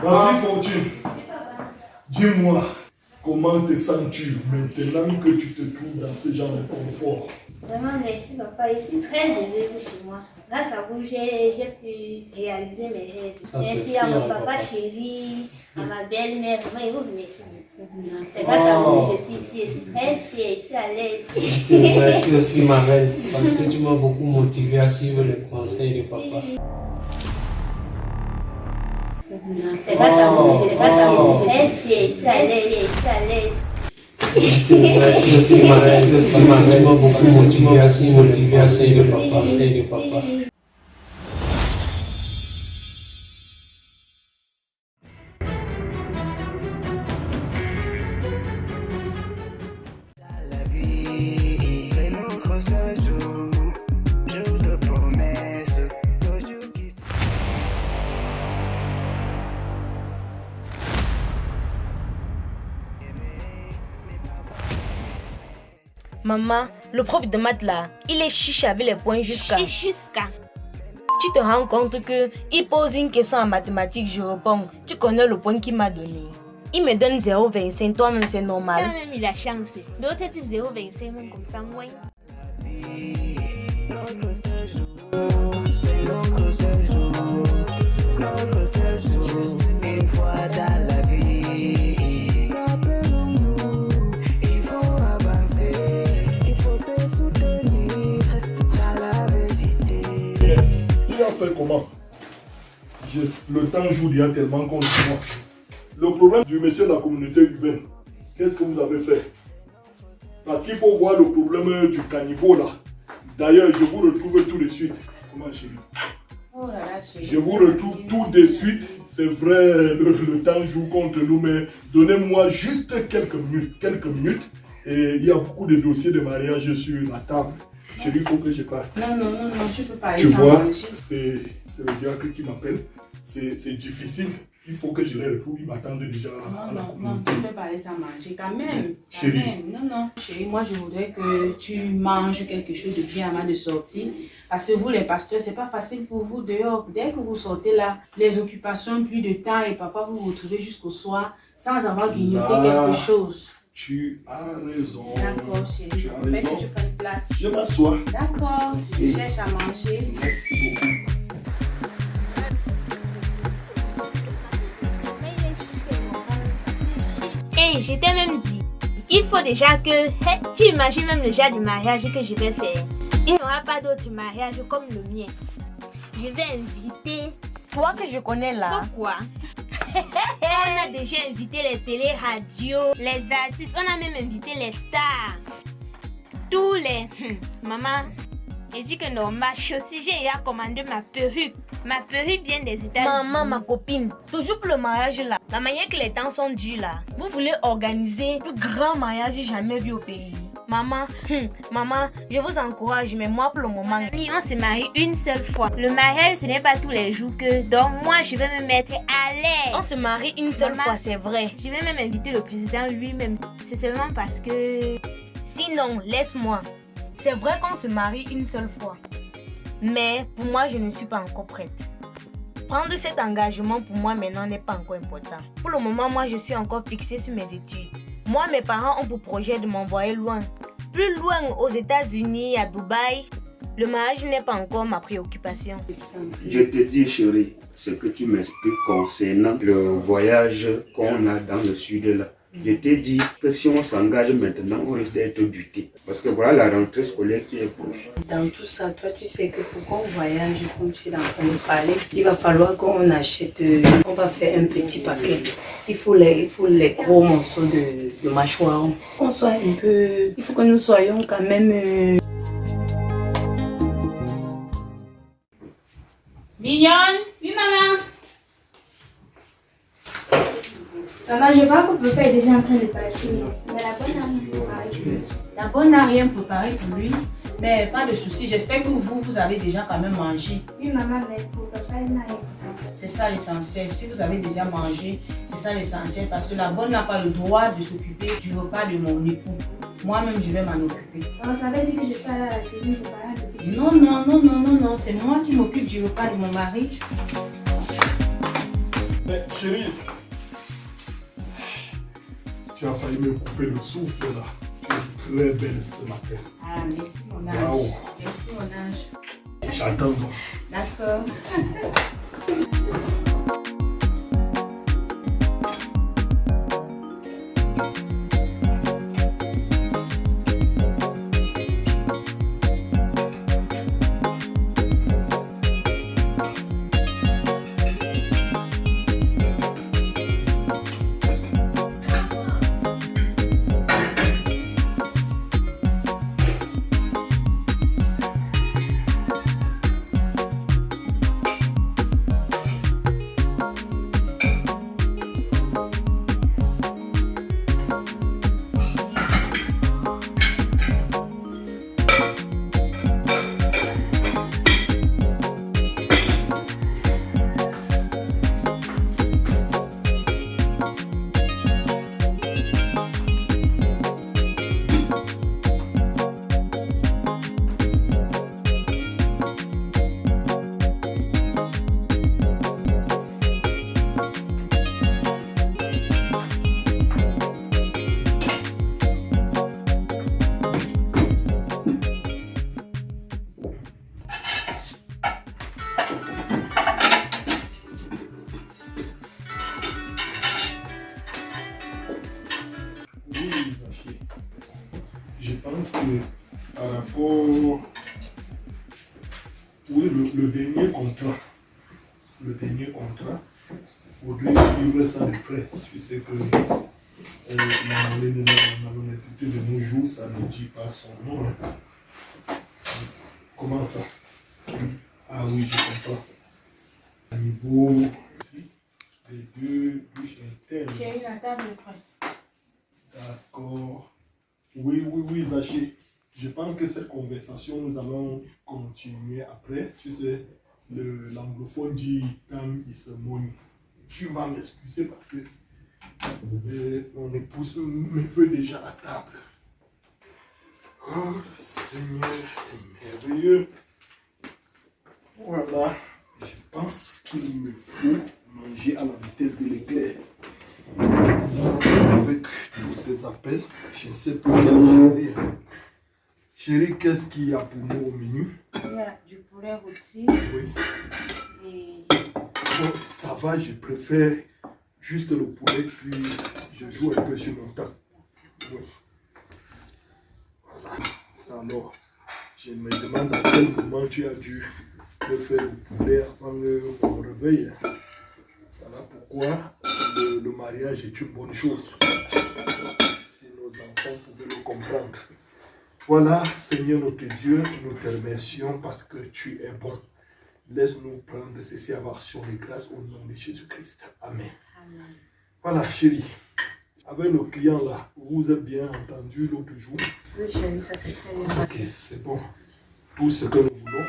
Ma fille Fortune, dis-moi, comment te sens-tu maintenant que tu te trouves dans ce genre de confort? Vraiment, merci papa. Je suis très heureuse chez moi. Grâce à vous, j'ai pu réaliser mes rêves. Merci à mon papa chéri, à ma belle-mère. Vraiment, je vous remercie beaucoup. C'est grâce à vous que je suis ici. Je suis très fière, je suis à l'aise. Je te remercie aussi, ma belle, parce que tu m'as beaucoup motivé à suivre les conseils de papa. C'est grâce à vous que je suis très fière, je suis à l'aise, je suis à l'aise. Je te remercie aussi, ma belle, tu m'as beaucoup motivé à suivre les conseils de papa. Maman, le prof de maths là, il est chiche avec les points jusqu'à. Tu te rends compte que il pose une question en mathématiques, je réponds. Tu connais le point qu'il m'a donné. Il me donne 0,25, toi-même c'est normal. Tu as même eu la chance. D'autres disent 0,25 comme ça, moi. Une fois dans la vie, rappelons-nous, il faut avancer, il faut se soutenir dans l'adversité. Tu as fait comment? Le temps joue déjà tellement contre moi. Le problème du monsieur de la communauté urbaine, qu'est-ce que vous avez fait? Parce qu'il faut voir le problème du caniveau là. D'ailleurs, je vous retrouve tout de suite. Comment chérie? Oh là là, chérie. Je vous retrouve tout de suite. C'est vrai, le temps joue contre nous, mais donnez-moi juste quelques minutes. Et il y a beaucoup de dossiers de mariage sur la table. Chérie, il faut que je parte. Non, tu peux pas aller Tu sans vois, manger. c'est le diacre qui m'appelle. C'est difficile. Il faut que je les retrouve. Ils m'attendent déjà à la communauté. Tu peux pas aller sans manger. Quand même. Chérie. Non. Chérie, moi je voudrais que tu manges quelque chose de bien avant de sortir. Parce que vous, les pasteurs, c'est pas facile pour vous dehors. Dès que vous sortez là, les occupations, plus de temps et parfois vous vous retrouvez jusqu'au soir sans avoir grignoté quelque chose. Tu as raison. D'accord, chérie. Tu as Fais raison. que tu prennes place. Je m'assois. D'accord, je cherche à manger. Merci beaucoup. Et je t'ai même dit, il faut déjà que, tu imagines même le genre du mariage que je vais faire. Il n'y aura pas d'autre mariage comme le mien. Je vais inviter. Toi que je connais là. Pourquoi? On a déjà invité les télé-radios, les artistes, on a même invité les stars. Tous les... Maman, j'ai dit que non, ma chaussée, j'ai commandé ma perruque. Ma perruque vient des États-Unis. Maman, ma copine, toujours pour le mariage là. La manière que les temps sont durs là. Vous voulez organiser le plus grand mariage jamais vu au pays. Maman, maman, je vous encourage, mais moi pour le moment. On se marie une seule fois. Le mariage, ce n'est pas tous les jours que. Donc moi, je vais me mettre à l'aise. On se marie une seule fois, c'est vrai. Je vais même inviter le président lui-même. C'est seulement parce que... Sinon, laisse-moi. C'est vrai qu'on se marie une seule fois. Mais pour moi, je ne suis pas encore prête. Prendre cet engagement pour moi maintenant n'est pas encore important. Pour le moment, moi, je suis encore fixée sur mes études. Moi, mes parents ont pour projet de m'envoyer loin. Plus loin, aux États-Unis, à Dubaï. Le mariage n'est pas encore ma préoccupation. Je te dis, chérie, ce que tu m'expliques concernant le voyage qu'on a dans le sud là. Je t'ai dit que si on s'engage maintenant, on risque d'être buté. Parce que voilà la rentrée scolaire qui est proche. Dans tout ça, toi, tu sais que pour qu'on voyage, comme tu es en train de parler, il va falloir qu'on achète, on va faire un petit paquet. Il faut les gros morceaux de mâchoire. Qu'on soit un peu... Il faut que nous soyons quand même... Mignonne? Oui, maman? Maman, je vois que le papa est déjà en train de partir. Mais la bonne n'a rien préparé. La bonne n'a rien préparé pour lui. Mais pas de souci, j'espère que vous avez déjà quand même mangé. Oui, maman, mais pour papa, il n'a rien préparé. C'est ça l'essentiel. Si vous avez déjà mangé, c'est ça l'essentiel. Parce que la bonne n'a pas le droit de s'occuper du repas de mon époux. Moi-même, je vais m'en occuper. Maman, ça veut dire que je peux aller à la cuisine préparer un petit... Non. C'est moi qui m'occupe du repas de mon mari. Mais chérie, tu as failli me couper le souffle là. Tu es très belle ce matin. Ah, merci mon ange. Waouh. Merci mon ange. J'attends donc. D'accord. Merci. Je pense que par rapport le dernier contrat, il faudrait suivre ça de près. Tu sais que la malhonnêteté de nos jours, ça ne dit pas son nom. Comment ça? Ah oui, je comprends. Au niveau ici, des deux bouches internes. Chérie, la table est prête. D'accord. Oui, Zaché. Je pense que cette conversation, nous allons continuer après. Tu sais, l'anglophone dit Tam is money. Tu vas m'excuser parce que mon épouse me veut déjà à table. Oh, Seigneur est merveilleux. Voilà. Je pense qu'il me faut manger à la vitesse de l'éclair. Avec tous ces appels, je ne sais plus quel gérer. Chérie, qu'est-ce qu'il y a pour nous au menu? Il y a du poulet rôti. Oui. Et Bon, ça va, je préfère juste le poulet, puis je joue un peu sur mon temps. Oui. Voilà. Ça alors, je me demande à quel moment tu as dû me faire le poulet avant mon réveil. Voilà pourquoi le mariage est une bonne chose. Si nos enfants pouvaient le comprendre. Voilà, Seigneur notre Dieu, nous te remercions parce que tu es bon. Laisse-nous prendre ceci à action de grâce au nom de Jésus-Christ. Amen. Amen. Voilà, chérie. Avec le client là, vous êtes bien entendu l'autre jour. Oui, chérie, ça s'est très bien Ok, passé. c'est bon. Tout ce que nous voulons.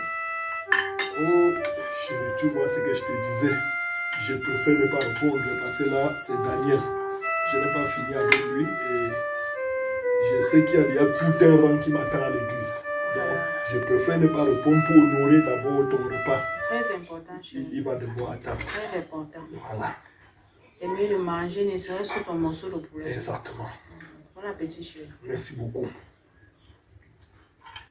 Oh, chérie, tu vois ce que je te disais. Je préfère ne pas répondre parce que là, c'est Daniel. Je n'ai pas fini avec lui et je sais qu'il y a déjà tout un rang qui m'attend à l'église. Donc, je préfère ne pas répondre pour honorer d'abord ton repas. Très important, chérie. Il va devoir attendre. Très important. Voilà, C'est mieux de manger, ne serait-ce que ton morceau de poulet. exactement. Bon appétit, chérie. Merci beaucoup.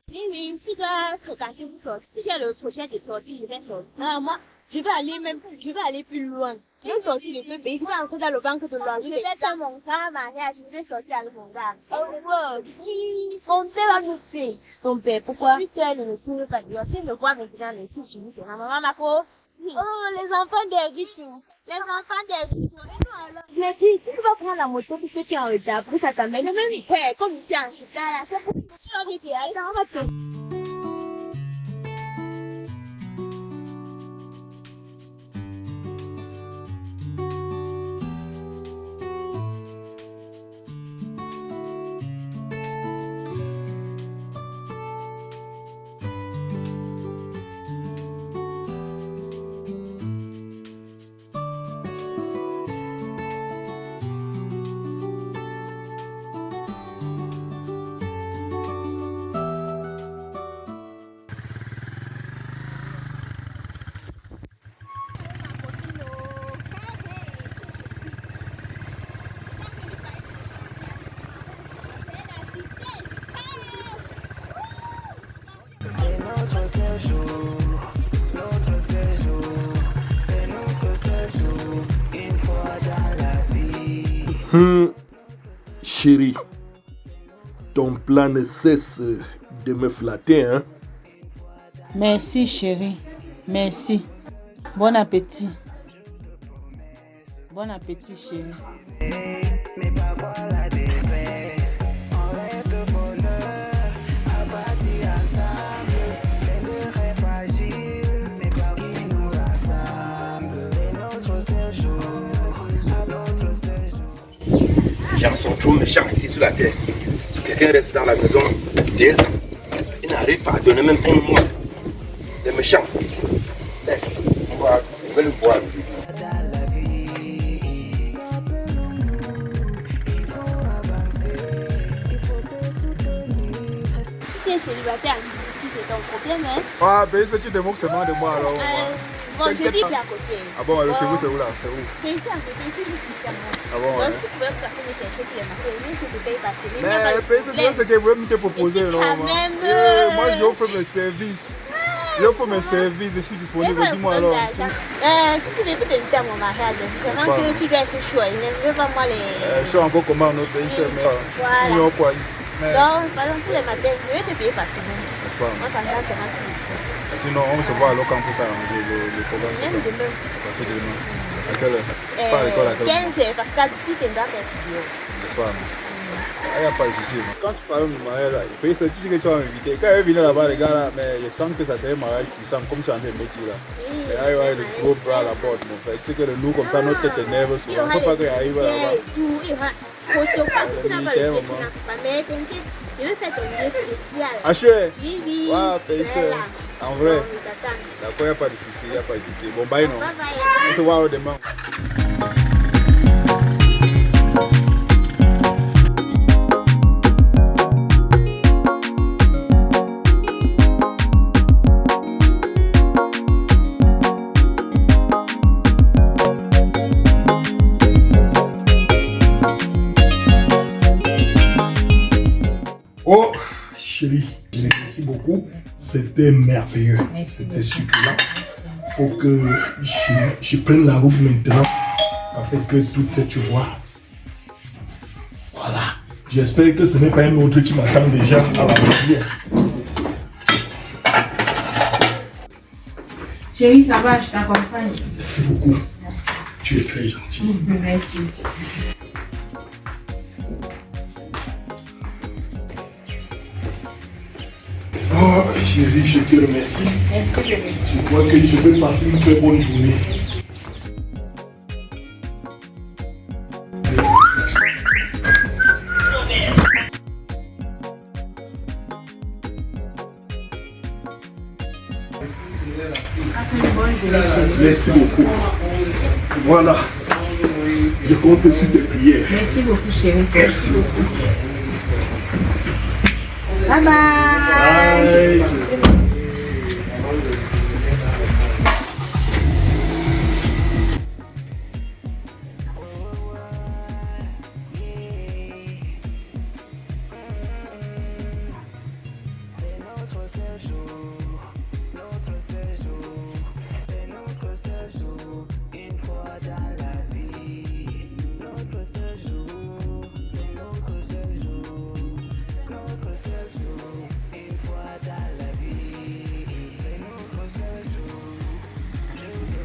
Oui, si toi, quand vous sortez, si j'ai le projet de sortie, je vais sortir. Non, moi, je vais aller plus loin. Je vais sortir de ce pays, je vais entrer dans le banque de loisirs. Je vais faire mon grand mariage, je vais sortir avec mon gars. Mon père va nous faire. Ton père, pourquoi? Puisque elle ne peut pas dire, si je vois maintenant les filles, je dis que maman, Mako. Oh, les enfants des riches. Les enfants des riches. Mais si tu vas prendre la moto pour que tu es en retard, pour que ça t'amène, même comme tu es en retard, là, c'est pour que tu vas aller dans votre... notre séjour, c'est notre séjour, une fois dans la vie. Chérie, ton plan ne cesse de me flatter, hein? Merci chérie, merci. Bon appétit. Bon appétit chérie. Mais parfois la détresse, on rêve de bonheur, abattus ensemble, les heures est fragile, mais parfois qui nous rassemble, et notre séjour, à notre séjour. Les gens sont trop méchants ici sur la terre. Quelqu'un reste dans la maison des ans. Il n'arrive pas à donner même un mois. Les méchants. Laisse, on va le boire. Tu es célibataire ici, c'est ton problème, hein? Ah, ben si tu te moques seulement de moi alors. Bon, je dis que c'est à côté. Ah bon, alors chez vous c'est où là? C'est où? C'est ici à côté, ici juste ici à moi. Ah bon, donc ouais. si tu pouvais me passer me chercher tous les matins, même si tu payes passer. Mais ben, c'est même ce que vous me proposer non? Moi j'offre mes services. J'offre mes services, je suis disponible. Dis-moi alors. Si tu veux t'inviter à mon mariage, vraiment que tu dois être chaud. Il ne veut pas moi les. Je suis encore comment notre pays, mais. Voilà. Donc, par exemple, tous les matins, je vais te payer passer. N'est-ce pas? Moi, ça me donne 50 000. Sinon, on se voit alors quand on peut s'arranger le programme. Même demain. À partir de demain. À quelle heure? Pas à l'école, à quelle heure? 15 parce que d'ici, tu dois étudier. N'est-ce pas? Il n'y a pas de souci. Quand tu parles du mariage, là, il faut tu dis que tu vas m'inviter. Quand elle vient là-bas, les gars, là, mais je sens que ça c'est un mariage puissant, comme tu es en train de me dire là. Et là, il va y avoir le gros bras à la porte, mon frère. Tu sais que nous, comme ça, notre tête est nerveuse. On ne peut pas qu'il arrive là-bas. Il y aura photo. Si tu n'as pas le tu n'as pas. Mais t'inquiète, je vais faire ton billet spécial. Achète. Oui, oui. Waouh, c'est en vrai. D'accord, il n'y a pas de souci, il n'y a pas de souci. Bon, bye, non. Bye bye. On se voit demain. Oh, chérie, merci beaucoup. C'était merveilleux. C'était succulent. Il faut que je prenne la route maintenant afin que tout ça, tu vois. Voilà. J'espère que ce n'est pas un autre qui m'attend déjà à la prière. Chérie, ça va, je t'accompagne. Merci beaucoup. Tu es très gentil. Merci. Oh, chérie, je te remercie. Merci, bébé. Je crois que je vais passer une très bonne journée. Merci beaucoup. Voilà. Je compte sur tes prières. Merci beaucoup, chérie. Merci beaucoup. Bye bye. Bye. C'est notre séjour, une fois dans la vie. Notre séjour, c'est notre séjour. Notre séjour, une fois dans la vie. C'est notre séjour, je te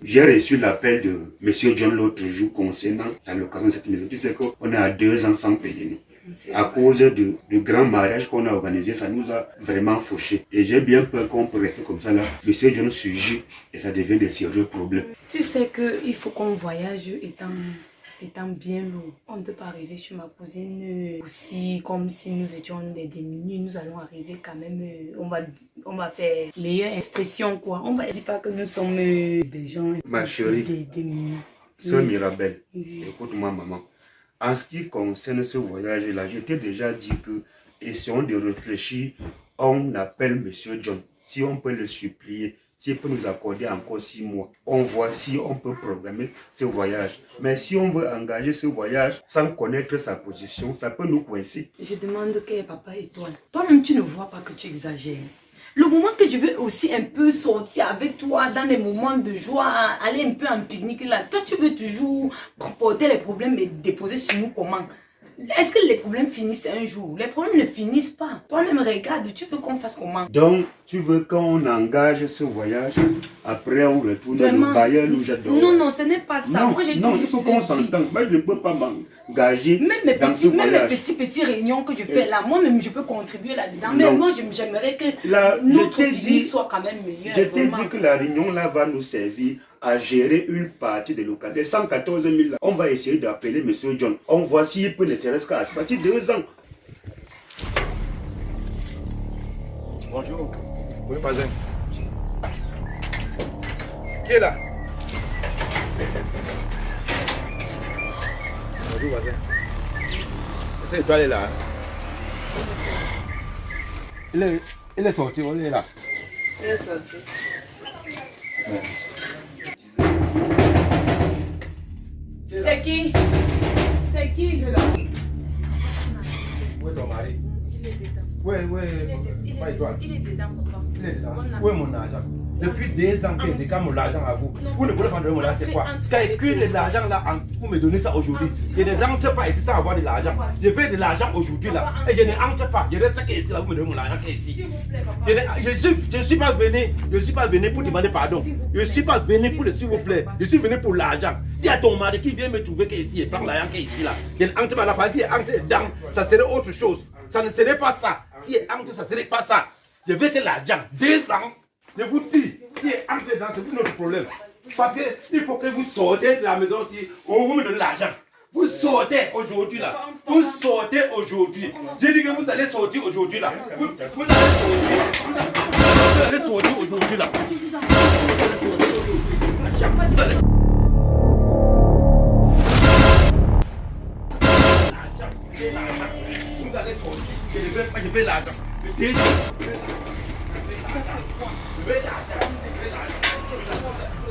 J'ai reçu l'appel de M. John l'autre jour concernant la location de cette maison. Tu sais qu'on est à 2 ans sans payer. À cause du grand mariage qu'on a organisé, ça nous a vraiment fauché. Et j'ai bien peur qu'on peut rester comme ça là. M. John surgit et ça devient des sérieux problèmes. Tu sais qu'il faut qu'on voyage étant bien lourd. On ne peut pas arriver chez ma cousine aussi comme si nous étions des démunis. Nous allons arriver quand même, on va faire meilleure expression quoi. On va dire pas que nous sommes des gens Ma chérie, des démunis. Sœur Mirabel, écoute-moi maman. En ce qui concerne ce voyage-là, je t'ai déjà dit que, essayons de réfléchir, on appelle Monsieur John, si on peut le supplier, s'il peut nous accorder encore 6 mois, on voit si on peut programmer ce voyage. Mais si on veut engager ce voyage sans connaître sa position, ça peut nous coincer. Je demande que papa et toi, toi-même tu ne vois pas que tu exagères. Le moment que je veux aussi un peu sortir avec toi dans les moments de joie, aller un peu en pique-nique là, toi tu veux toujours porter les problèmes et déposer sur nous comment? Est-ce que les problèmes finissent un jour? Les problèmes ne finissent pas. Toi-même regarde, tu veux qu'on fasse comment? Donc, tu veux qu'on engage ce voyage, après on retourne au Bayern où j'adore. Non, ce n'est pas ça. Non, il faut qu'on s'entende. Moi, je ne peux pas m'engager dans ce voyage. Même mes petites réunions que je fais là, moi-même, je peux contribuer là-dedans. Mais moi, j'aimerais que notre pique-nique soit quand même meilleur. Je t'ai dit que la réunion là va nous servir à gérer une partie des localités. Les 114 000 là, on va essayer d'appeler M. John. On voit s'il peut laisser rester à partir de 2 ans. Bonjour. Oui, Bazin. Qui est là? Bonjour, Bazin. Essaye de aller là. Il est sorti, on est là. Il est sorti. Ouais. C'est qui? C'est qui? Il est là. Où est ton mari? Il est dedans. Oui. Il est dedans, papa. Il est là. Où est mon argent? Depuis 2 ans que je décale mon argent à vous. Vous ne voulez pas donner mon argent, c'est quoi? Calcule l'argent là pour me donner ça aujourd'hui. Je ne rentre pas ici sans avoir de l'argent. Je veux de l'argent aujourd'hui là. Et je ne rentre pas. Je reste ici là, vous me donnez mon argent qui est ici. Je ne suis pas venu pour demander pardon. Je ne suis pas venu pour le s'il vous plaît. Je suis venu pour l'argent. Dis à ton mari qui vient me trouver qui est ici et prendre l'argent qui est ici là. Je ne rentre pas là. Si il entre dedans, ça serait autre chose. Ça ne serait pas ça. Si il entre, ça ne serait pas ça. Je veux que l'argent, 2 ans. Je vous dis, si entrez dans, c'est notre problème. Parce qu'il faut que vous sortez de la maison si vous me donnez l'argent. Vous sortez aujourd'hui là. Vous sortez aujourd'hui. J'ai dit que vous allez sortir aujourd'hui là. Vous allez sortir aujourd'hui là. Vous allez sortir. Je veux l'argent. Vous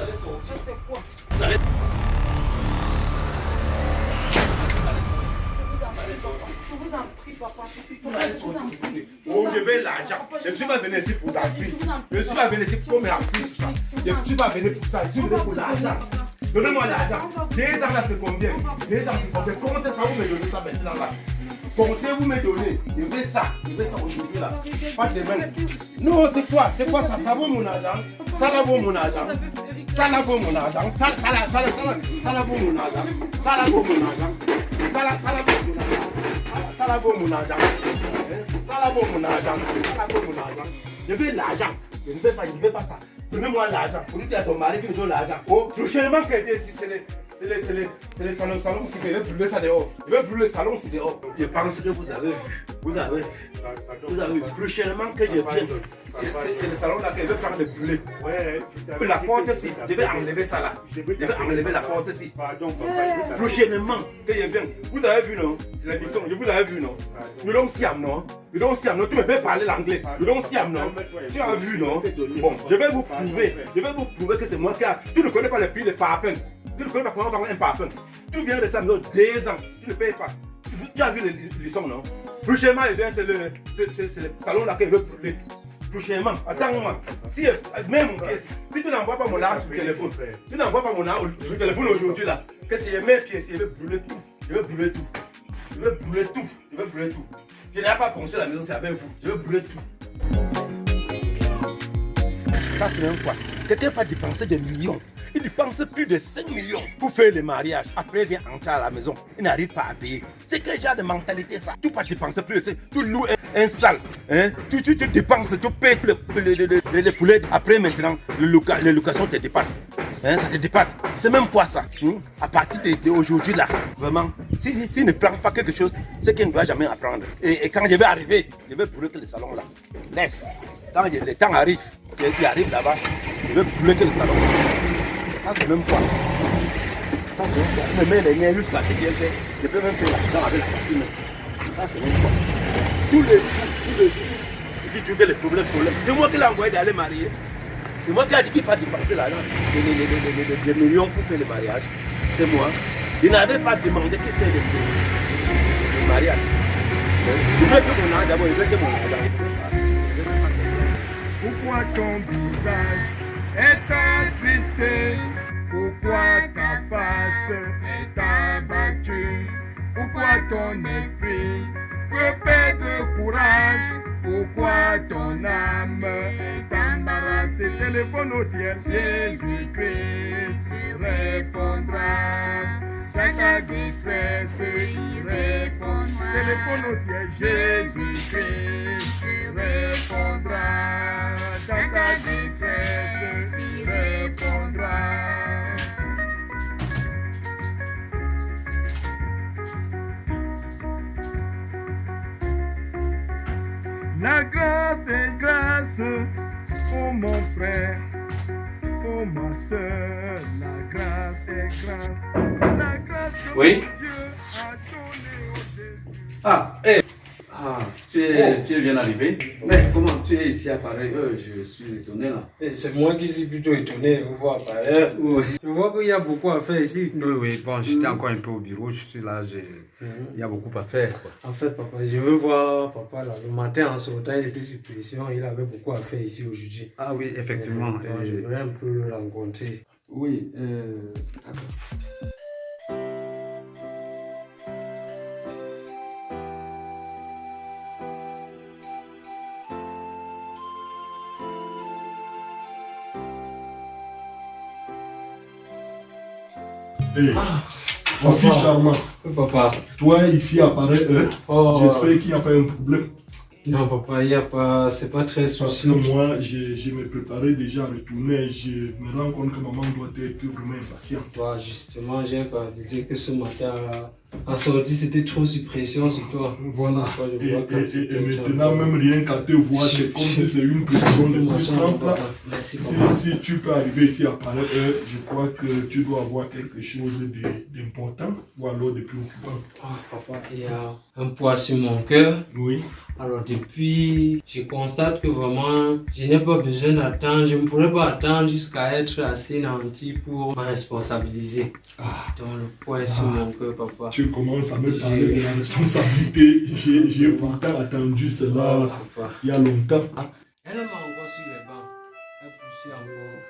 allez sortir. Vous allez... Je vous en prie, papa. Oh, je veux l'argent. Je ne suis pas venu ici pour appuyer. Je ne suis pas venu ici pour me appuyer sur ça. Je ne suis pas venu pour ça. Je suis venu pour l'argent. Donnez-moi l'argent. 2 ans là, c'est combien? 2 ans, c'est combien? Comptez ça, vous me donnez ça maintenant là. Comptez, vous me donnez. Je veux ça aujourd'hui là. Pas de demain. Non, c'est quoi? C'est quoi ça? Ça vaut mon argent. Ça là vaut mon argent. Ça là vaut mon argent. Ça là vaut mon argent. Ça là vaut mon argent. Ça là vaut mon argent. Ça là vaut mon argent. Ça là vaut mon argent. Ça là vaut mon argent. Je veux l'argent. Je ne veux pas ça. Donnez-moi l'argent. Pour dire à ton mari qu'il me donne l'argent. Oh, prochainement, quelqu'un ici, c'est les salons aussi. Je vais brûler ça dehors. Je vais brûler le salon aussi dehors. Je pense que vous avez vu. Vous avez vu. Prochainement que je viens. C'est le salon là que je vais prendre de brûler. Ouais. La porte ici. Je vais enlever ça là. Je vais enlever la porte ici. Pardon, papa. Prochainement que je viens. Vous avez vu, non? C'est la mission. Je vous avez vu, non? You don't see am, non? You don't see am, non? Tu me fais parler l'anglais. You don't see am, non? Tu as vu, non? Bon, je vais vous prouver. Je vais vous prouver que c'est moi qui a. Tu ne connais pas le prix des parpaings. Tu ne connais pas comment vendre un parpaing. Tu viens de ça, 2 ans. Tu ne payes pas. Tu as vu les sons, non? Prochainement, c'est le salon là que je veux brûler. Prochainement, attends-moi. Si tu n'envoies pas mon argent sur le téléphone, tu n'envoies pas mon argent sur le téléphone aujourd'hui là, que c'est mes pieds, je vais brûler tout. Je vais brûler tout. Je vais brûler tout. Je vais brûler tout. Je n'ai pas construit la maison, c'est avec vous. Je vais brûler tout. Ça, c'est même quoi? Quelqu'un va dépenser des millions. Il dépense plus de 5 millions pour faire le mariage. Après, il vient entrer à la maison. Il n'arrive pas à payer. C'est quel genre de mentalité ça? Tu vas dépenser plus de 5. Tu loues un salle. Hein? Tu dépenses, tu payes les poulets. Après, maintenant, les locations te dépassent. Hein? Ça te dépasse. C'est même quoi ça? À partir d'aujourd'hui là, vraiment, s'il ne prend pas quelque chose, c'est qu'il ne doit jamais apprendre. Et quand je vais arriver, je vais brûler le salon là. Laisse. Quand le temps arrive, il arrive là-bas, je vais brûler le salon. Ah, c'est même quoi? Ça, c'est bon. On me met les liens jusqu'à ce bien fait. Je peux même faire l'accident avec la fortune. Ça, c'est bon. Tous les jours, il dit que les problèmes. C'est moi qui l'ai envoyé d'aller marier. C'est moi qui ai dit qu'il ne faut pas dépenser l'argent, des millions pour faire le mariage. C'est moi. Il n'avait pas demandé qu'il fasse le mariage. Il veut que mon argent, d'abord, il veut que mon argent. Pourquoi ton visage est attristé? Pourquoi ta face est abattue? Pourquoi ton esprit peut perdre courage? Pourquoi ton âme est embarrassée? Téléphone au ciel, Jésus-Christ répondra. Dans ta détresse, il répondra. Téléphone au ciel, Jésus-Christ répondra. Dans ta détresse, il répondra. La grâce est grâce, oh mon frère, oh ma soeur, la grâce est grâce, la grâce que Oui. Dieu a donnée au Jésus. Ah, hey. Tu es bien arrivé. Mais comment tu es ici à Paris? Je suis étonné là. C'est moi qui suis plutôt étonné de vous voir Paris. Oui. Je vois qu'il y a beaucoup à faire ici. Oui, bon, j'étais encore un peu au bureau, je suis là, il y a beaucoup à faire. Quoi. En fait, papa, je veux voir papa là. Le matin en sortant, il était sur pression, il avait beaucoup à faire ici aujourd'hui. Ah oui, effectivement. Je voudrais un peu le rencontrer. Oui, Hey, mon fils charmant. Oui, papa. Toi, ici à Paris, j'espère qu'il n'y a pas un problème. Non, papa, il n'y a pas. C'est pas très Parce soucieux. que moi, je me préparais déjà à retourner. Je me rends compte que maman doit être vraiment impatiente. Toi, justement, j'ai pas dit que ce matin, en sortie, c'était trop sur pression sur toi. Voilà. Je Et vois quand c'était maintenant, même rien qu'à te voir, c'est comme si c'est une pression de plus en place. Merci, Si tu peux arriver ici à Paris, je crois que tu dois avoir quelque chose d'important ou alors de préoccupant. Ah, papa, il y a un poids sur mon cœur. Oui. Alors depuis, je constate que vraiment, je n'ai pas besoin d'attendre, je ne pourrais pas attendre jusqu'à être assez nanti pour me responsabiliser. Donc le poids est sur mon cœur, papa. Tu commences à me parler de la responsabilité. J'ai pourtant attendu cela il y a longtemps. Elle m'a encore sur les bancs. Elle poursuit encore.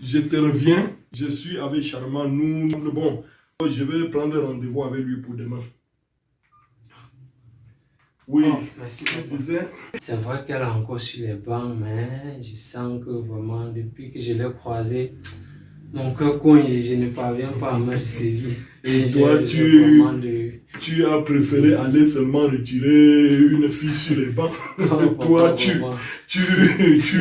Je te reviens, je suis avec Charmant. Bon, je vais prendre rendez-vous avec lui pour demain. Oui, merci, tu disais. C'est vrai qu'elle est encore sur les bancs, mais je sens que vraiment, depuis que je l'ai croisée, mon cœur cogne et je ne parviens pas à me saisir. Et toi, tu as préféré aller seulement retirer une fille sur les bancs. Toi, tu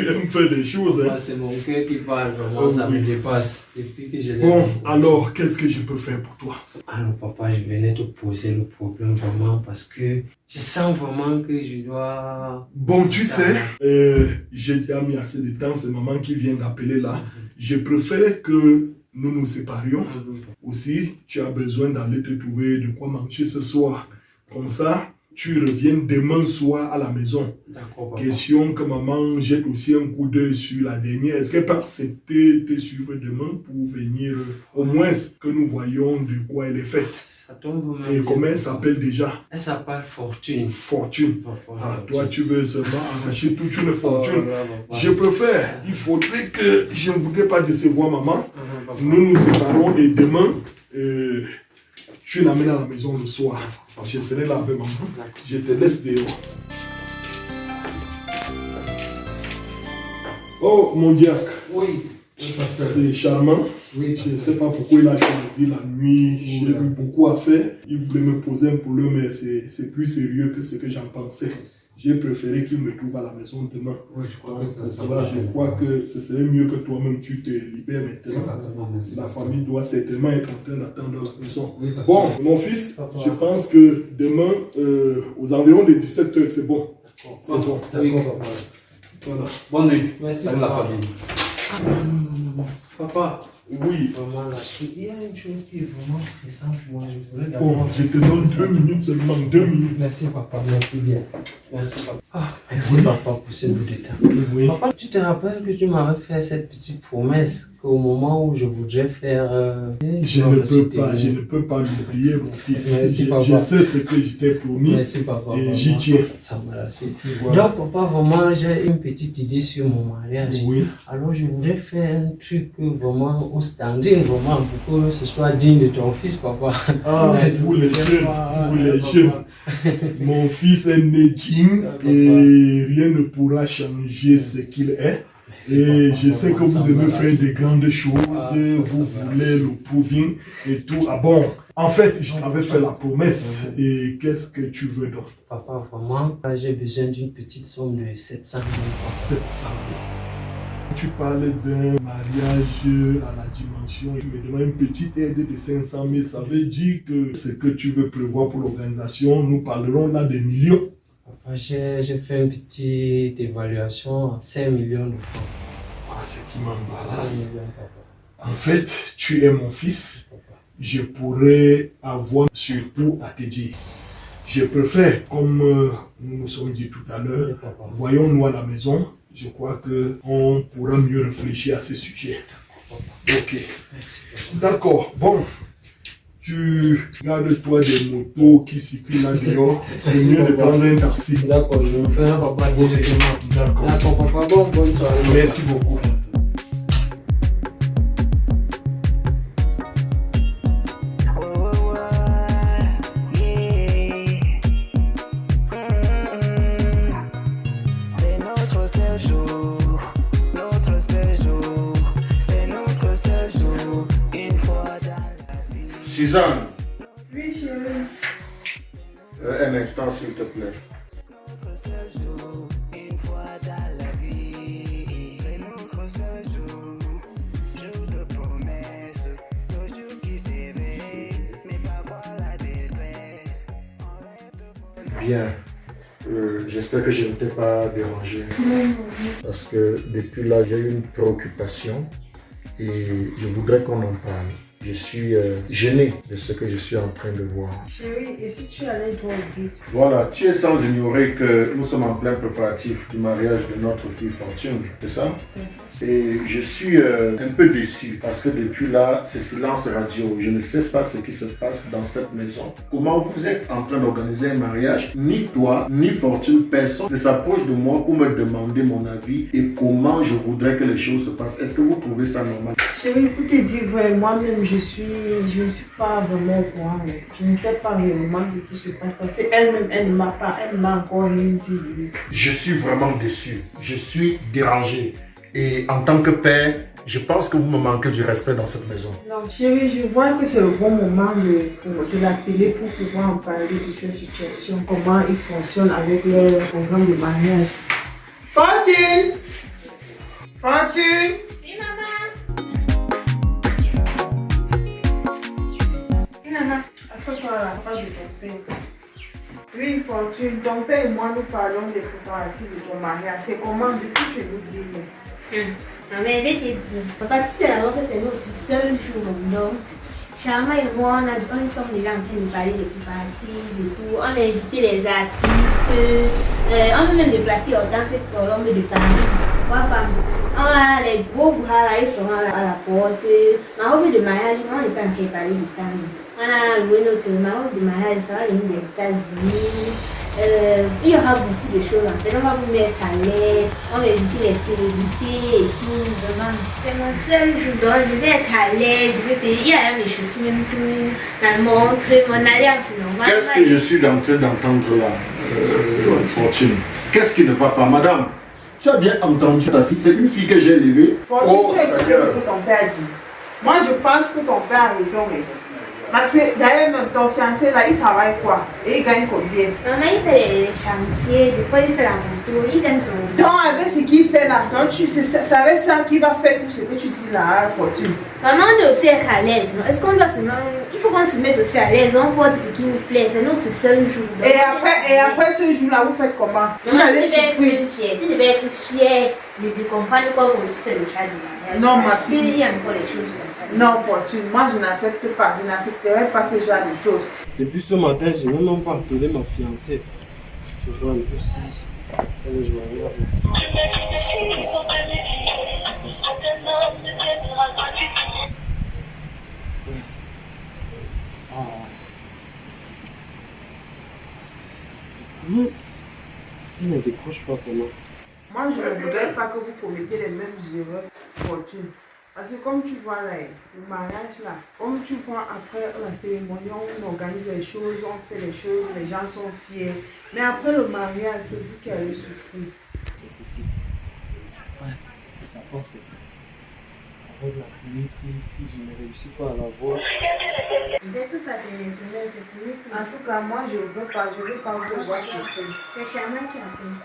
aimes faire des choses. Hein? C'est mon cœur qui parle, vraiment, ça me dépasse. Depuis que je l'ai bon, alors, qu'est-ce que je peux faire pour toi? Alors, papa, je venais te poser le problème vraiment parce que je sens vraiment que je dois... Bon, tu sais, j'ai déjà mis assez de temps, c'est maman qui vient d'appeler là. Je préfère que nous nous séparions. Aussi, tu as besoin d'aller te trouver de quoi manger ce soir. Comme ça, tu reviens demain soir à la maison. Question que maman jette aussi un coup d'œil sur la dernière. Est-ce qu'elle peut accepter de te suivre demain pour venir, au moins que nous voyons de quoi elle est faite? Ça tombe même et bien. comment elle s'appelle déjà? Elle s'appelle Fortune. Fortune. Toi, tu veux seulement arracher toute une fortune. Je préfère. Il faudrait que je ne voudrais pas décevoir maman. Nous nous séparons et demain, tu l'amènes à la maison le soir. Je serai là avec maman. Je te laisse dehors. Oh, mon diacre. Oui. C'est charmant. Oui, je ne sais pas pourquoi il a choisi la nuit. J'ai eu beaucoup à faire. Il voulait me poser un problème, mais c'est plus sérieux que ce que j'en pensais. J'ai préféré qu'il me trouve à la maison demain. Oui, je crois que ça je crois que ce serait mieux que toi-même tu te libères maintenant. La famille doit certainement être en train d'attendre la maison. Oui, bon, mon fils, je pense que demain, aux environs de 17h, c'est bon. C'est bon. Voilà. Bonne nuit. Merci. Salut la famille. Papa, Oui. Vraiment, là, il y a une chose qui est vraiment pressante pour moi. Je voulais Bon, je te donne 2 minutes seulement, 2 minutes. Merci papa, merci bien. Merci papa. Ah, merci Oui. papa pour ce bout de temps. Oui. Papa, tu te rappelles que tu m'avais fait cette petite promesse qu'au moment où je voudrais faire... Je ne peux pas l'oublier, mon fils. Merci, papa. Je sais ce que je t'ai promis. Merci papa. Et j'y tiens. Ça me rassure. Voilà. Donc papa, vraiment, j'ai une petite idée sur mon mariage. Oui. Alors je voudrais faire un truc vraiment au standing, vraiment, pour que ce soit digne de ton fils, papa. Ah, vous les jeunes, mon fils est né digne et rien ne pourra changer ce qu'il est. Et je sais que vous aimez faire des grandes choses, vous voulez le proving et tout. Ah bon, en fait, je t'avais fait la promesse. Et qu'est-ce que tu veux donc? Papa, vraiment, j'ai besoin d'une petite somme de 700 000. 700 000. Tu parles d'un mariage à la dimension, tu me demandes une petite aide de 500 000, ça veut dire que ce que tu veux prévoir pour l'organisation, nous parlerons là des millions. Papa, j'ai fait une petite évaluation à 5 millions de francs. Voilà ce qui m'embarrasse. En fait, tu es mon fils, je pourrais avoir surtout à te dire. Je préfère, comme nous nous sommes dit tout à l'heure, voyons-nous à la maison. Je crois qu'on pourra mieux réfléchir à ce sujet. Ok. D'accord. Bon. Tu gardes-toi des motos qui circulent là dehors. C'est mieux de prendre un taxi. D'accord, je vais faire un papa directement. D'accord. D'accord, papa. Bonne soirée. Merci beaucoup. Suzanne. Oui, chérie. Un instant, s'il te plaît. Bien. J'espère que je ne t'ai pas dérangé. Parce que depuis là, j'ai une préoccupation et je voudrais qu'on en parle. Je suis gêné de ce que je suis en train de voir. Chérie, et si tu allais droit au but? Voilà, tu es sans ignorer que nous sommes en plein préparatif du mariage de notre fille Fortune, c'est ça? Et je suis un peu déçu parce que depuis là, c'est silence radio. Je ne sais pas ce qui se passe dans cette maison. Comment vous êtes en train d'organiser un mariage? Ni toi, ni Fortune, personne ne s'approche de moi pour me demander mon avis et comment je voudrais que les choses se passent. Est-ce que vous trouvez ça normal? Chérie, pour te dire vrai, moi-même, je ne suis pas vraiment au courant. Je ne sais pas réellement ce qui se passe parce qu'elle-même, elle ne m'a encore rien dit. Je suis vraiment déçu. Je suis dérangé. Et en tant que père, je pense que vous me manquez du respect dans cette maison. Non, chérie, je vois que c'est le bon moment de l'appeler pour pouvoir en parler de ces situations, comment ils fonctionnent avec leur programme de mariage. Fortune! Fortune! Oui, maman. Nana, assure-toi à la face de ton père. Oui, Fortune, ton père et moi nous parlons des préparatifs de ton mariage. C'est comment depuis que tu nous dis? Non, mais je vais te dire. Papa, tu sais d'abord que c'est notre seul jour. Donc, Charma et moi, on sommes déjà en train de parler des préparatifs et tout. On a invité les artistes. On a même déplacé Hortense et Colombe de Paris. On a les beaux bras là, ils sont à la porte. Ma robe de mariage, on est en train de parler de ça. On a loué notre robe de mariage, ça va venir des États-Unis. Il y aura beaucoup de choses en fait. On va vous mettre à l'aise, on va éviter les célébrités et tout. Vraiment, c'est mon seul jour, donc je vais être à l'aise, je vais payer. Il y a mes chaussures, même tout, ma montre, mon alliance normale. Qu'est-ce que je suis en train d'entendre là, Fortune? Qu'est-ce qui ne va pas, madame? Tu as bien entendu ta fille, c'est une fille que j'ai élevée. Fortune, tu as écouté ce que ton père dit. Moi, je pense que ton père a raison. Parce que d'ailleurs, même ton fiancé là, il travaille quoi? Et il gagne combien? Maman, il fait les chantiers, des fois il fait la moto, il gagne son réseau. Donc, avec ce qu'il fait là, donc c'est avec ça qu'il va faire tout ce que tu dis là, Fortune. Maman, on doit aussi être à l'aise. Est-ce qu'on doit seulement. Il faut qu'on se mette aussi à l'aise, on voit ce qui nous plaît, c'est notre seul jour. Et après ce jour-là, vous faites comment? Vous Maman, allez tu devais être souffrir. même fière. Tu devais être fière de comprendre comment on se fait le chat du mariage. Non, parce Maxime. qu'il y a encore des choses comme ça. Non, Fortune, moi je n'accepte pas. Je n'accepterai pas ce genre de choses. Depuis ce matin, je n'ai même pas appelé ma fiancée. Je vois un peu si elle est joignable. Il ne décroche pas comment. Moi, je ne voudrais pas que vous commettez les mêmes erreurs, Fortune. Parce que comme tu vois là, le mariage là, comme tu vois après la cérémonie, on organise les choses, on fait les choses, les gens sont fiers. Mais après le mariage, c'est vous qui allez souffrir. C'est ceci. Ouais, ça passe. Avec la pluie, si je ne réussis pas à la voir. Mais tout ça, c'est national, c'est pour nous tous. En tout cas, moi, je ne veux pas vous voir souffrir. C'est Charmant qui appelle.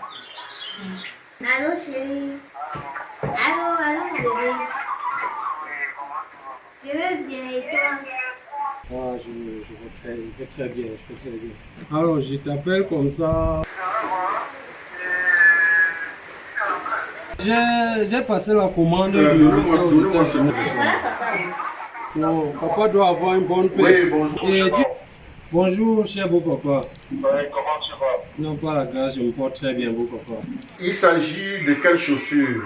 Allô, chérie. Allô, mon bébé. Je vais bien et toi? Ah, je vais très bien, Alors, je t'appelle comme ça. J'ai passé la commande de ça aux États-Unis. Non, papa doit avoir une bonne paix. Oui, bonjour. Et bonjour, cher beau papa. Oui, comment tu vas? Non, pas la grâce, je me porte très bien, beau papa. Il s'agit de quelles chaussures?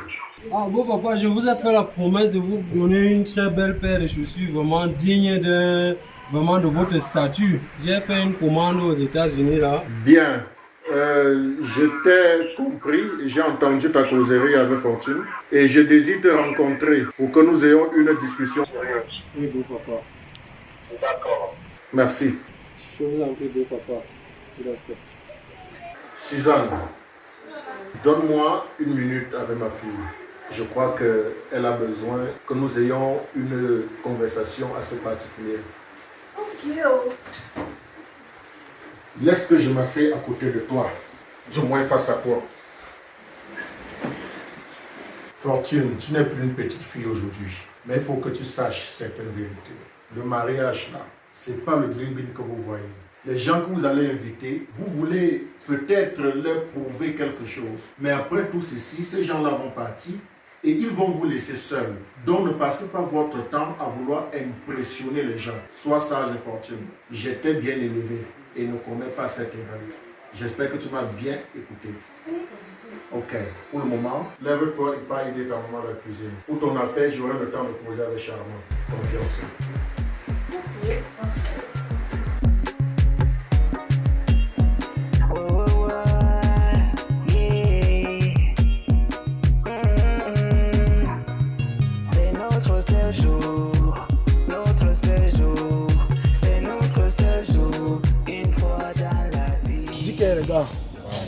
Ah, beau papa, je vous ai fait la promesse de vous donner une très belle paire de chaussures vraiment digne de votre statut. J'ai fait une commande aux États-Unis là. Bien. Je t'ai compris, j'ai entendu ta causerie avec Fortune et je désire te rencontrer pour que nous ayons une discussion sérieuse. Oui, beau papa. D'accord. Merci. Je vous en prie, beau papa. Suzanne, donne-moi une minute avec ma fille. Je crois qu'elle a besoin que nous ayons une conversation assez particulière. Ok. Laisse que je m'assieds à côté de toi, du moins face à toi. Fortune, tu n'es plus une petite fille aujourd'hui, mais il faut que tu saches certaines vérités. Le mariage là, c'est pas le bling-bling que vous voyez. Les gens que vous allez inviter, vous voulez peut-être leur prouver quelque chose. Mais après tout ceci, ces gens-là vont partir et ils vont vous laisser seuls. Donc ne passez pas votre temps à vouloir impressionner les gens. Sois sage et Fortune. J'étais bien élevé et ne commets pas cette erreur. J'espère que tu m'as bien écouté. Ok, pour le moment, lève-toi et pas aider ta maman à la cuisine. Pour ton affaire, j'aurai le temps de poser avec Charmant. Confiance. Une fois dans la vie. Je dis que les gars,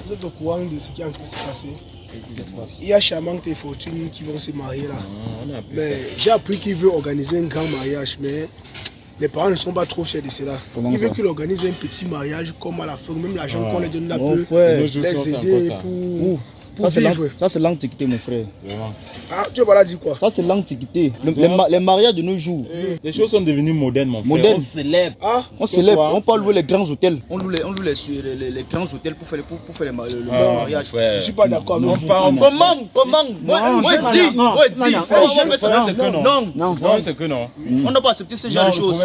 vous êtes au courant de ce qui est en train de se passer. Il y a Charmant et Fortune qui vont se marier là. Mais j'ai appris qu'il veut organiser un grand mariage, mais les parents ne sont pas trop fiers de cela. Il veut qu'il organise un petit mariage comme à la fin, même l'argent qu'on les donne là peut les aider pour vivre. Ça c'est l'antiquité mon frère. Ah, tu vas là dire quoi? Ça c'est l'antiquité. Les mariages de nos jours. Les choses sont devenues modernes mon frère. Modernes. On célèbre. Ah, on célèbre. On peut louer les grands hôtels. On loue les grands hôtels pour faire le mariage. Je ne suis pas d'accord avec vous. Comment? Non, c'est que non. On n'a pas accepté ce genre de choses.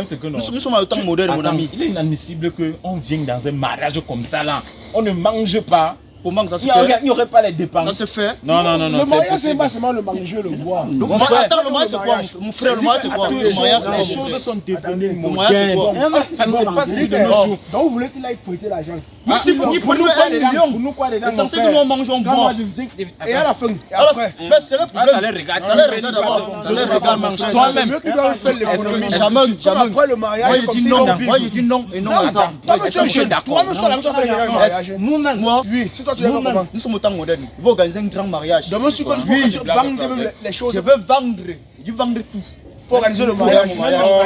Nous sommes à le temps moderne, mon ami. Il est inadmissible qu'on vienne dans un mariage comme ça là. On ne mange pas. Ça se fait. Il n'y aurait pas les dépenses. Ça se fait. Non. Le mariage, c'est pas seulement le manger, le boire. Attends, le mariage, c'est quoi, mon frère? Le mariage, c'est quoi? Le mariage, les choses sont devenues modernes. Ça ne se passe plus de nos jours. Donc, vous voulez qu'il aille prêter l'argent? Il faut qu'il prenne pour nous quoi dedans, mon frère. Nous mangeons boire. Et à la fin, après. Mais c'est le problème. Ça les regarde. Ça les regarde d'abord. Ça les regarde, mon frère. Toi-même. C'est mieux qu'il doit faire l'économie. Jamais. Après le mariage, moi je dis non et non à ça. Toi, tu es d'accord. Moi, oui. Si toi, tu es d'accord. Nous sommes au temps moderne. Il faut organiser un grand mariage. Demain, si tu veux vendre les choses. Je veux vendre tout. Pour organiser le mariage.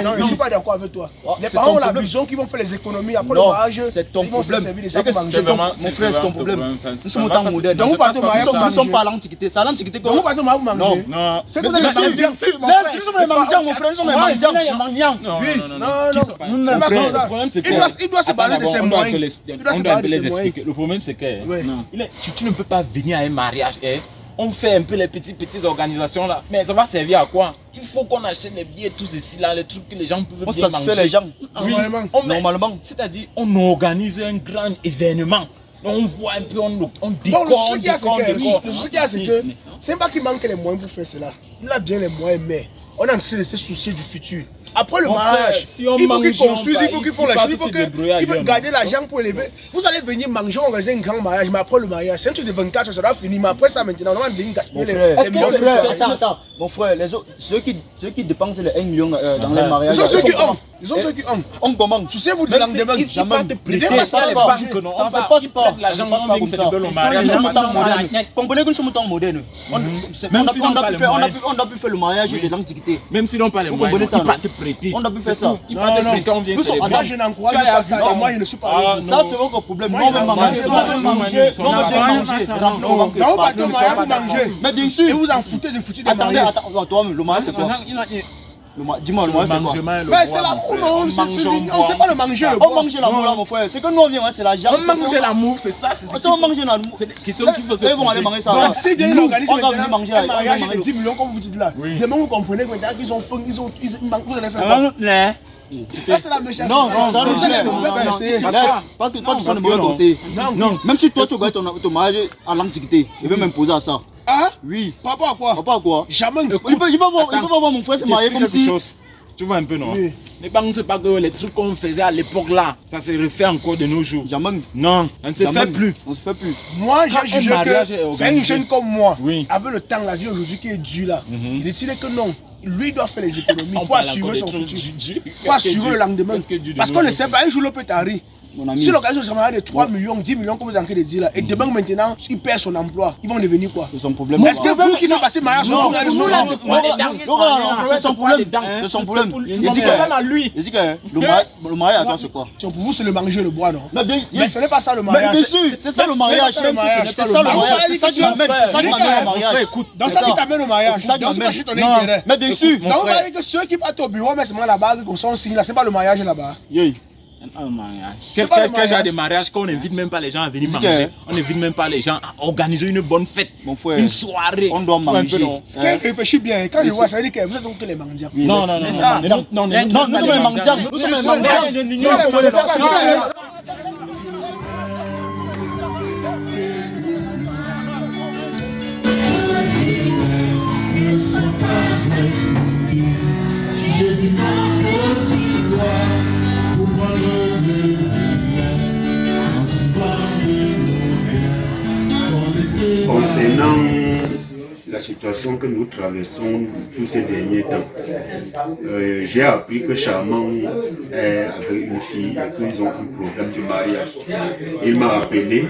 Non, je ne suis pas d'accord avec toi. Les parents ont la vision qu'ils vont faire les économies. Après le mariage, c'est ton problème. Mon frère, c'est ton problème. Nous sommes au temps moderne. Donc, vous partez au mariage. Nous ne sommes pas à l'antiquité. C'est à l'antiquité. Donc, vous partez au mariage, vous mangez. Non. C'est que vous êtes des Nous sommes les mendiants, mon frère. Nous sommes les mendiants. Non. Le problème, c'est que. Il doit se baser de ses moyens. On doit un peu les expliquer. Le problème, c'est que tu ne peux pas venir à un mariage on fait un peu les petites organisations là. Mais ça va servir à quoi? Il faut qu'on achète les billets, tout ceci là, les trucs que les gens peuvent bien manger. Les gens. Oui, normalement. C'est-à-dire, on organise un grand événement. On voit un peu, on décore. Donc, ce qu'il y a, c'est que c'est pas qu'il manque les moyens pour faire cela. Il a bien les moyens, mais on est en train de se soucier du futur. Après le mariage, si on il faut qu'ils mange, construisent, il faut qu'ils font la chose, il faut garder l'argent pour élever. Vous allez venir manger, organiser un grand mariage, mais après le mariage, c'est un truc de 24 heures, ça va finir. Mais après ça, maintenant, on va venir gaspiller les millions. Mon frère, ceux qui dépensent les 1 million dans les mariages. Ils sont ceux qui ont. Ils ont ceux qui ont. On comment? Tu sais, vous dites lendemain, jamais te prêter ça les banques, non. Ça ne se passe pas. L'argent, on dit que c'est de belles au mariage. Comprenez que nous sommes en moderne. On a pu faire le mariage de l'Antiquité. Même si n'ont pas les moyens, ils ne peuvent pas te prêter. On a pu faire ça. Non, moi je n'encourage pas ça. Moi je ne suis pas. Ça c'est votre problème. Non, mais manger. Mais bien sûr. Et vous en foutez du futur des mariés. Attends, toi, le mariage c'est quoi? Dis-moi, le mariage c'est quoi? Mais c'est la cour, on ne sait pas le manger. On mange l'amour là, mon frère. C'est que nous on vient, c'est la jambe. On mange l'amour, c'est ça. On mange l'amour. C'est ce qu'il faut se. Ils vont aller manger ça. Donc si Dieu organise un mariage de 10 millions, comme vous dites là, demain vous comprenez qu'ils ont faim, vous allez faire quoi? Ça c'est la méchanceté. Non, pas que tu sois le mauvais conseiller. Non, même si toi tu gagnes ton mariage à l'Antiquité, il veut m'imposer à ça. Ah? Oui. Papa à quoi? Papa à quoi? Jamais. Il peut pas voir mon frère se marier comme si. Tu vois un peu, non? Les banques, c'est pas que les trucs qu'on faisait à l'époque là, ça se refait encore de nos jours. Jamais. Non, on ne se fait plus. On se fait plus. Moi, j'ai jugé que c'est un jeune comme moi, oui, avec le temps, la vie aujourd'hui qui est dure là, il décidait que non. Lui doit faire les économies pour assurer son futur, pour assurer le lendemain. Parce qu'on ne sait pas, un jour le peut t'arriver. Si l'occasion se marie de 3 millions, 10 millions, comme vous avez de dire là, et demain maintenant, il perd son emploi, ils vont devenir quoi? C'est son problème. Est-ce que vous qui n'avez pas passé mariage, non, c'est son problème. C'est son problème. Il dit que le mariage à toi c'est quoi? Pour vous c'est le manger le bois, non? Mais ce n'est pas ça le mariage. C'est ça le mariage. C'est ça le mariage. C'est ça qui m'amène au mariage. Donc ça qui t'amène au mariage. Donc ça qui ton intérêt. Mais bien sûr. Donc on va dire que ceux qui partent au bureau, mais c'est là-bas, qu'on s'en signe là, c'est pas le mariage là-bas. Un mariage. Quel genre de mariage qu'on n'invite même pas les gens à venir manger? On n'invite même pas les gens à organiser une bonne fête, mon frère. Une soirée. On doit manger. Réfléchis bien. Quand je vois ça, veut dire que vous êtes donc les mendiants. Non, nous sommes les mendiants. Nous sommes les mendiants. Concernant la situation que nous traversons tous ces derniers temps, j'ai appris que Charmant est avec une fille et qu'ils ont un problème de mariage. Il m'a appelé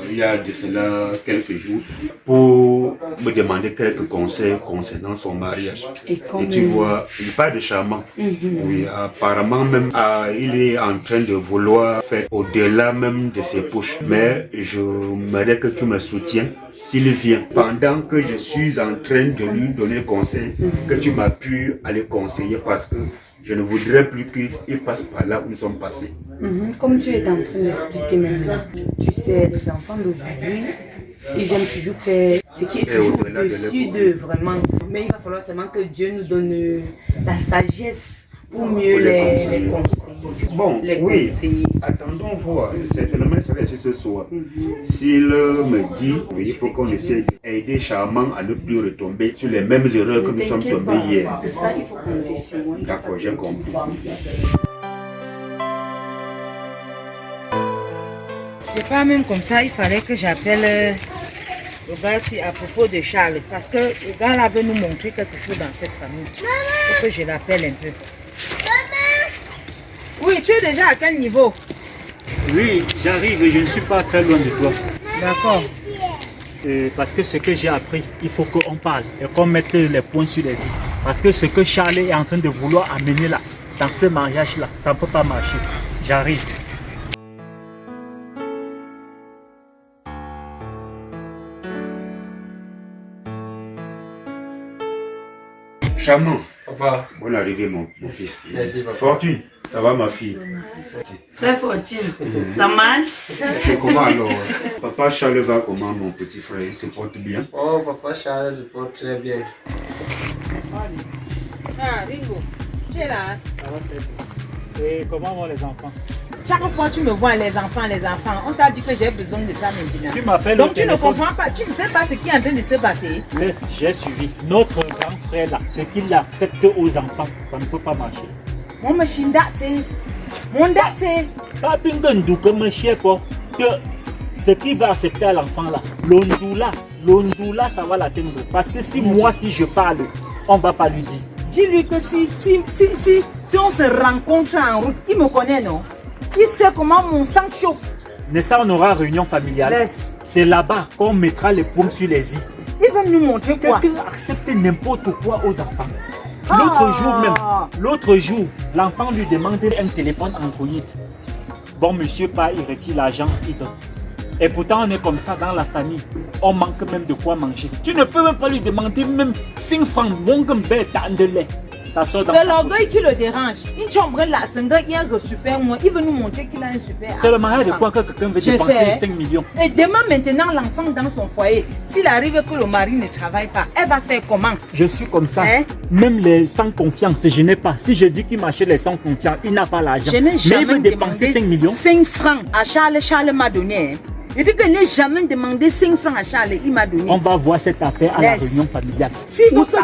il y a de cela quelques jours pour me demander quelques conseils concernant son mariage. Et tu vois, il parle de Charmant. Oui, apparemment même, il est en train de vouloir faire au-delà même de ses poches. Mais je m'aimerais que tu me soutiens. S'il vient, pendant que je suis en train de lui donner conseil, que tu m'as pu aller conseiller parce que je ne voudrais plus qu'il passe par là où nous sommes passés. Comme tu es en train d'expliquer maintenant, tu sais, les enfants d'aujourd'hui, ils aiment toujours faire ce qui est toujours au-dessus d'eux, vraiment. Mais il va falloir seulement que Dieu nous donne la sagesse pour mieux les conseiller. Bon, oui, attendons voir. Certainement, ça va être ce soir. S'il me dit, oui, il faut qu'on essaie d'aider Charmant à ne plus retomber sur les mêmes erreurs que nous sommes tombés hier. Ça, il faut compter sur moi. D'accord, j'ai compris. Et pas même comme ça, il fallait que j'appelle le gars à propos de Charles. Parce que le gars là veut nous montrer quelque chose dans cette famille. Il faut que je l'appelle un peu. Oui, tu es déjà à quel niveau? Oui, j'arrive et je ne suis pas très loin de toi. D'accord. Parce que ce que j'ai appris, il faut qu'on parle et qu'on mette les points sur les i. Parce que ce que Charles est en train de vouloir amener là, dans ce mariage-là, ça ne peut pas marcher. J'arrive. Charmant, Papa. Bonne arrivée, mon fils. Merci, papa. Fortune, ça va, ma fille? C'est Fortune. Ça marche? C'est comment alors? Papa Charles va comment, mon petit frère? Il se porte bien? Oh, papa Charles se porte très bien. Ah, Ringo, tu es là? Ça va très bien. Et comment vont les enfants? Chaque fois tu me vois, les enfants, on t'a dit que j'ai besoin de ça maintenant. Tu m'appelles donc au tu ne téléphone. comprends pas, tu ne sais pas ce qui est en train de se passer. Laisse, j'ai suivi. Notre grand frère là, ce qu'il accepte aux enfants, ça ne peut pas marcher. Mon machine date, mon date. Pas pingondu comme un chef, que ce qu'il va accepter à l'enfant là, l'ondula, ça va l'atteindre. Parce que si je parle, on ne va pas lui dire. Dis-lui que si on se rencontre en route, il me connaît, non? Il sait comment mon sang chauffe. Mais ça, on aura réunion familiale. Laisse. C'est là-bas qu'on mettra les paumes sur les i. Il va nous montrer quoi? Quelqu'un accepte n'importe quoi aux enfants. L'autre jour, l'enfant lui demande un téléphone Android. Bon, monsieur part, il retire l'argent, il donne. Et pourtant, on est comme ça dans la famille. On manque même de quoi manger. Tu ne peux même pas lui demander même 5 francs. Ça sort dans c'est l'orgueil qui le dérange. Il est super moi. Il veut nous montrer qu'il a un super. C'est le mariage de quoi que quelqu'un veut dépenser 5 millions. Et demain maintenant, l'enfant dans son foyer, s'il arrive que le mari ne travaille pas, elle va faire comment? Je suis comme ça. Même les sans confiance, je n'ai pas. Si je dis qu'il m'achète les sans confiance, il n'a pas l'argent. Je n'ai jamais mais il veut dépenser 5 millions. 5 francs à Charles. Charles m'a donné. Il dit que je n'ai jamais demandé 5 francs à Charles, il m'a donné. On va voir cette affaire à la réunion familiale. S'il veut que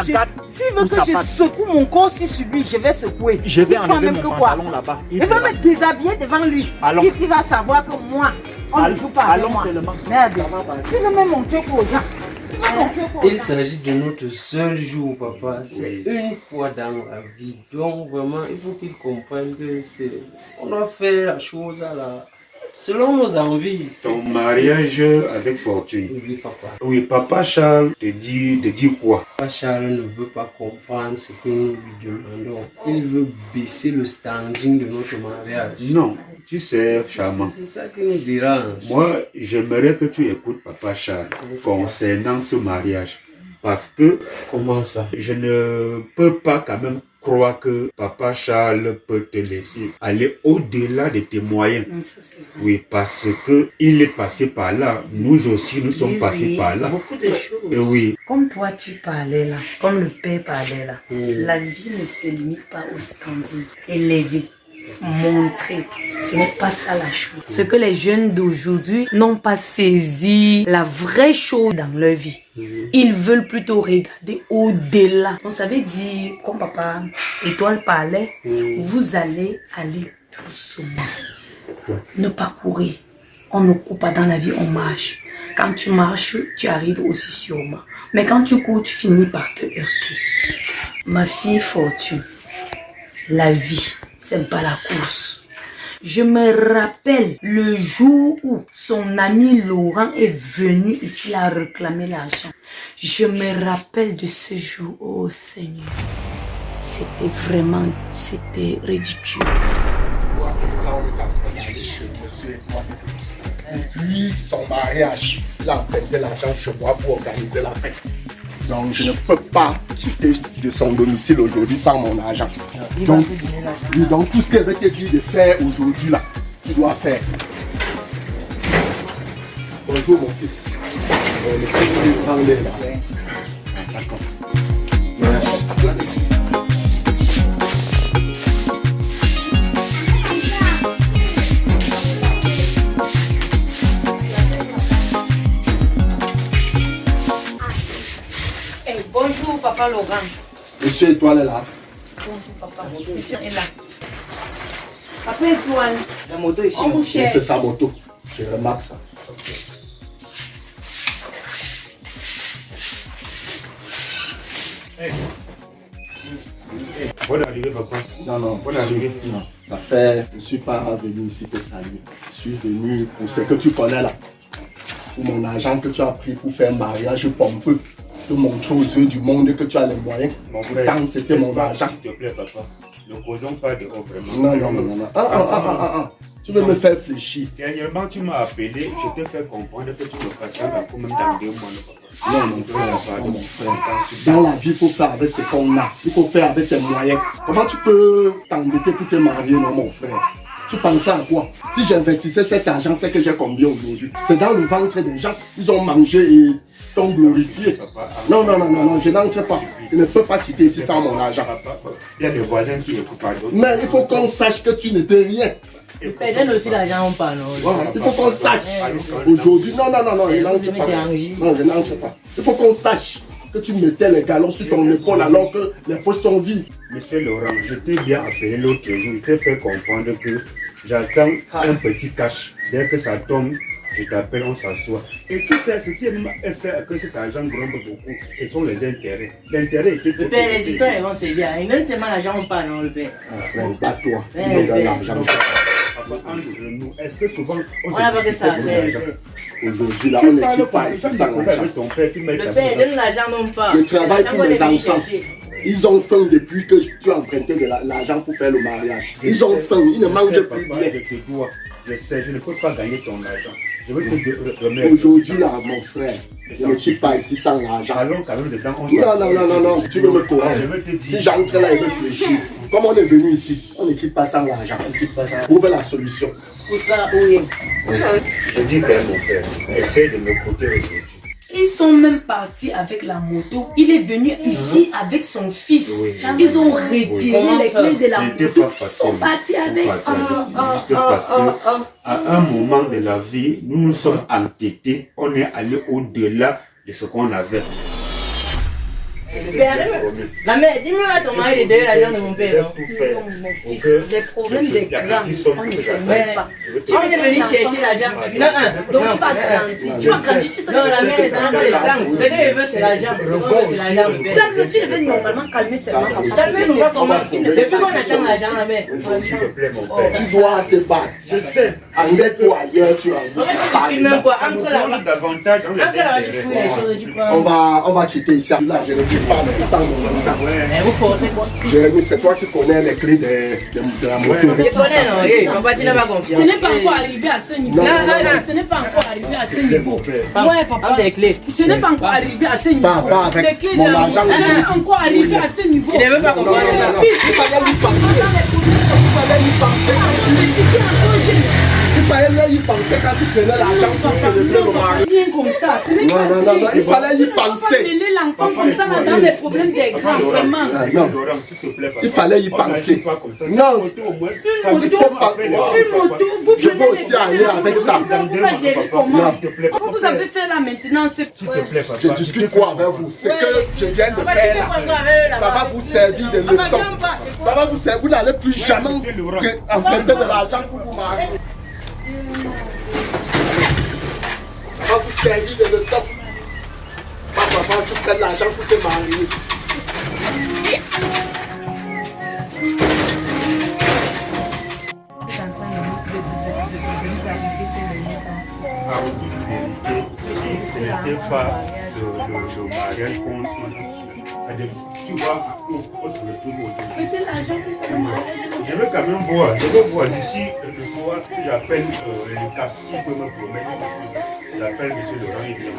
je secoue mon corps sur lui, je vais secouer. Je vais enlever mon pantalon là-bas. Il va me déshabiller devant lui. Il va savoir que moi, on ne joue pas avec moi. Merde, il veut me montrer aux gens. Il s'agit de notre seul jour, papa. C'est une fois dans la vie. Donc vraiment, il faut qu'il comprenne que on doit faire la chose selon nos envies. Ton mariage avec Fortune. Oui, papa. Oui, papa Charles te dit quoi? Papa Charles ne veut pas comprendre ce que nous lui demandons. Il veut baisser le standing de notre mariage. Non, tu sais, charmant. C'est ça qui nous dérange. Moi, j'aimerais que tu écoutes papa Charles concernant ce mariage. Parce que... Comment ça? Je ne peux pas quand même croire que papa Charles peut te laisser aller au-delà de tes moyens. Oui, parce que il est passé par là. Nous aussi, nous sommes passés par là. Beaucoup de choses. Et oui. Comme toi, tu parlais là, comme le père parlait là, la vie ne se limite pas au standing élevé. Montrer, ce n'est pas ça la chose. Ce que les jeunes d'aujourd'hui n'ont pas saisi la vraie chose dans leur vie. Ils veulent plutôt regarder au-delà. On savait dire, comme papa Étoile parlait, vous allez aller doucement. Ne pas courir. On ne court pas dans la vie, on marche. Quand tu marches, tu arrives aussi sûrement. Mais quand tu cours, tu finis par te heurter. Ma fille Fortune, la vie, c'est pas la course. Je me rappelle le jour où son ami Laurent est venu ici à réclamer l'argent. Je me rappelle de ce jour, oh Seigneur. C'était ridicule. Tu vois, comme ça, on est en train d'aller chez monsieur et moi. Depuis son mariage, il a fait de l'argent chez moi pour organiser la fête. Donc je ne peux pas quitter de son domicile aujourd'hui sans mon argent. Donc tout ce qu'elle veut te dire de faire aujourd'hui là, tu dois faire. Bonjour mon fils. Le secrétaire prend l'air là. D'accord. Bonjour, papa Laurent. Monsieur Étoile est là. Bonjour, papa. Monsieur est là. Papa Étoile. Sa moto ici. On vous cherche. C'est sa moto. Je remarque ça. Bonne arrivée, papa. Non, bonne arrivée. Non, ça fait. Je ne suis pas venu ici pour saluer. Je suis venu pour ce que tu connais là. Pour mon argent que tu as pris pour faire un mariage pompeux. De montrer aux yeux du monde que tu as les moyens. Mon frère, tant c'était mon argent. S'il te plaît, papa. Ne causons pas de haut, vraiment. Non. Tu veux me faire fléchir. Dernièrement, tu m'as appelé, je t'ai fait comprendre que tu me patientes encore même dans 2 mois. Non, mon frère, dans la vie, il faut faire avec ce qu'on a. Il faut faire avec tes moyens. Comment tu peux t'endetter pour te marier, non, mon frère? Tu pensais à quoi? Si j'investissais cet argent, c'est que j'ai combien aujourd'hui? C'est dans le ventre des gens. Ils ont mangé et t'ont glorifié. Non, je n'entre pas. Je ne peux pas quitter ici sans mon argent. Il y a des voisins qui écoutent pas d'autres. Mais il faut qu'on sache que tu n'étais rien. Peut-être aussi l'argent ou pas, non? Voilà, il faut qu'on sache. Aujourd'hui, non, je n'entre pas. Non, je n'entre pas. Il faut qu'on sache que tu mettais les galons sur ton épaule alors que les poches sont vides. Monsieur Laurent, je t'ai bien appelé l'autre jour. Je t'ai fait comprendre que j'attends un petit cash. Dès que ça tombe, je t'appelle, on s'assoit. Et tu sais, ce qui est fait que cet argent gronde beaucoup, ce sont les intérêts. L'intérêt était... Le père, les histoires, elles vont se bien. Et même seulement l'argent ou pas, non, le père. Mon frère, bats-toi. Tu me donnes l'argent. Est-ce que souvent on n'a pas que ça à faire? Aujourd'hui, là, on n'équipe pas ici sans l'argent. Le père, donne l'argent non pas. Je travaille pour mes enfants. Ils ont faim depuis que tu as emprunté de l'argent pour faire le mariage. Ils ont faim, ils ne mangent plus bien. Je sais, je ne peux pas gagner ton argent. Je veux te remettre. Aujourd'hui, là, mon frère, je ne suis pas ici sans l'argent. Allons quand même dedans. Non, tu veux me corriger. Si j'entre là, il veut fléchir. Comme on est venu ici, on n'équipe pas sans l'argent. Trouvez la solution. Pour ça, oui. Je dis bien, mon père, essaye de me coter aujourd'hui. Ils sont même partis avec la moto. Il est venu ici avec son fils. Ils ont retiré les clés de la moto. Ils sont partis avec. Parce qu'à un moment de la vie, nous nous sommes entêtés. On est allé au-delà de ce qu'on avait. La mère, dis-moi là, ton mari est derrière l'argent de mon père. Les problèmes des grands, on ne fait même pas. Tu es venu chercher l'argent. Donc tu vas grandir. Tu vas grandir, tu sais. Non, la mère, ça n'a pas de sens. Ce qu'elle veut, c'est l'argent. C'est l'argent. Tu devais normalement calmer seulement. Calmer, pas comment. Depuis qu'on attend l'argent, la mère. S'il te plaît, mon père. Tu dois te battre. Je sais. Arrête-toi ailleurs, tu as vu. Même quoi, entre là, davantage dans les intérêts. On va quitter ici. Là, je ne dis pas, mais c'est sans mon c'est toi qui connais les clés de la moto. Je connais, non, on va dire pas confiance. Ce n'est pas encore arrivé à ce niveau. Ce n'est pas encore arrivé à ce niveau. Ouais, papa. Ce n'est pas encore arrivé à ce niveau. Les clés de la moto, ce n'est pas encore arrivé à ce niveau. Il ne veut pas comprendre ça. Il fallait lui penser. Il fallait y penser quand tu prenais l'argent pour célébrer le mariage. Comme ça. Non, il fallait y penser. Mêler l'enfant comme ça dans les problèmes des grands, vraiment. Non, il fallait y penser. Non, il faut pas. Je veux aussi aller avec ça. Comment vous avez fait là maintenant? Je discute quoi avec vous? C'est que je viens de faire là. Ça va vous servir de leçon. Ça va vous servir. Vous n'allez plus jamais emprunter de l'argent pour vous marier. Ça va vous servir de leçon. Papa, tu prends l'argent pour te marier. À vous dire la vérité, si ce n'était pas le mariage qu'on tu vois, on se retrouve aujourd'hui. Je vais quand même voir, d'ici le soir, j'appelle le cas, s'il peut me promettre quelque chose. J'appelle M. Laurent, il vient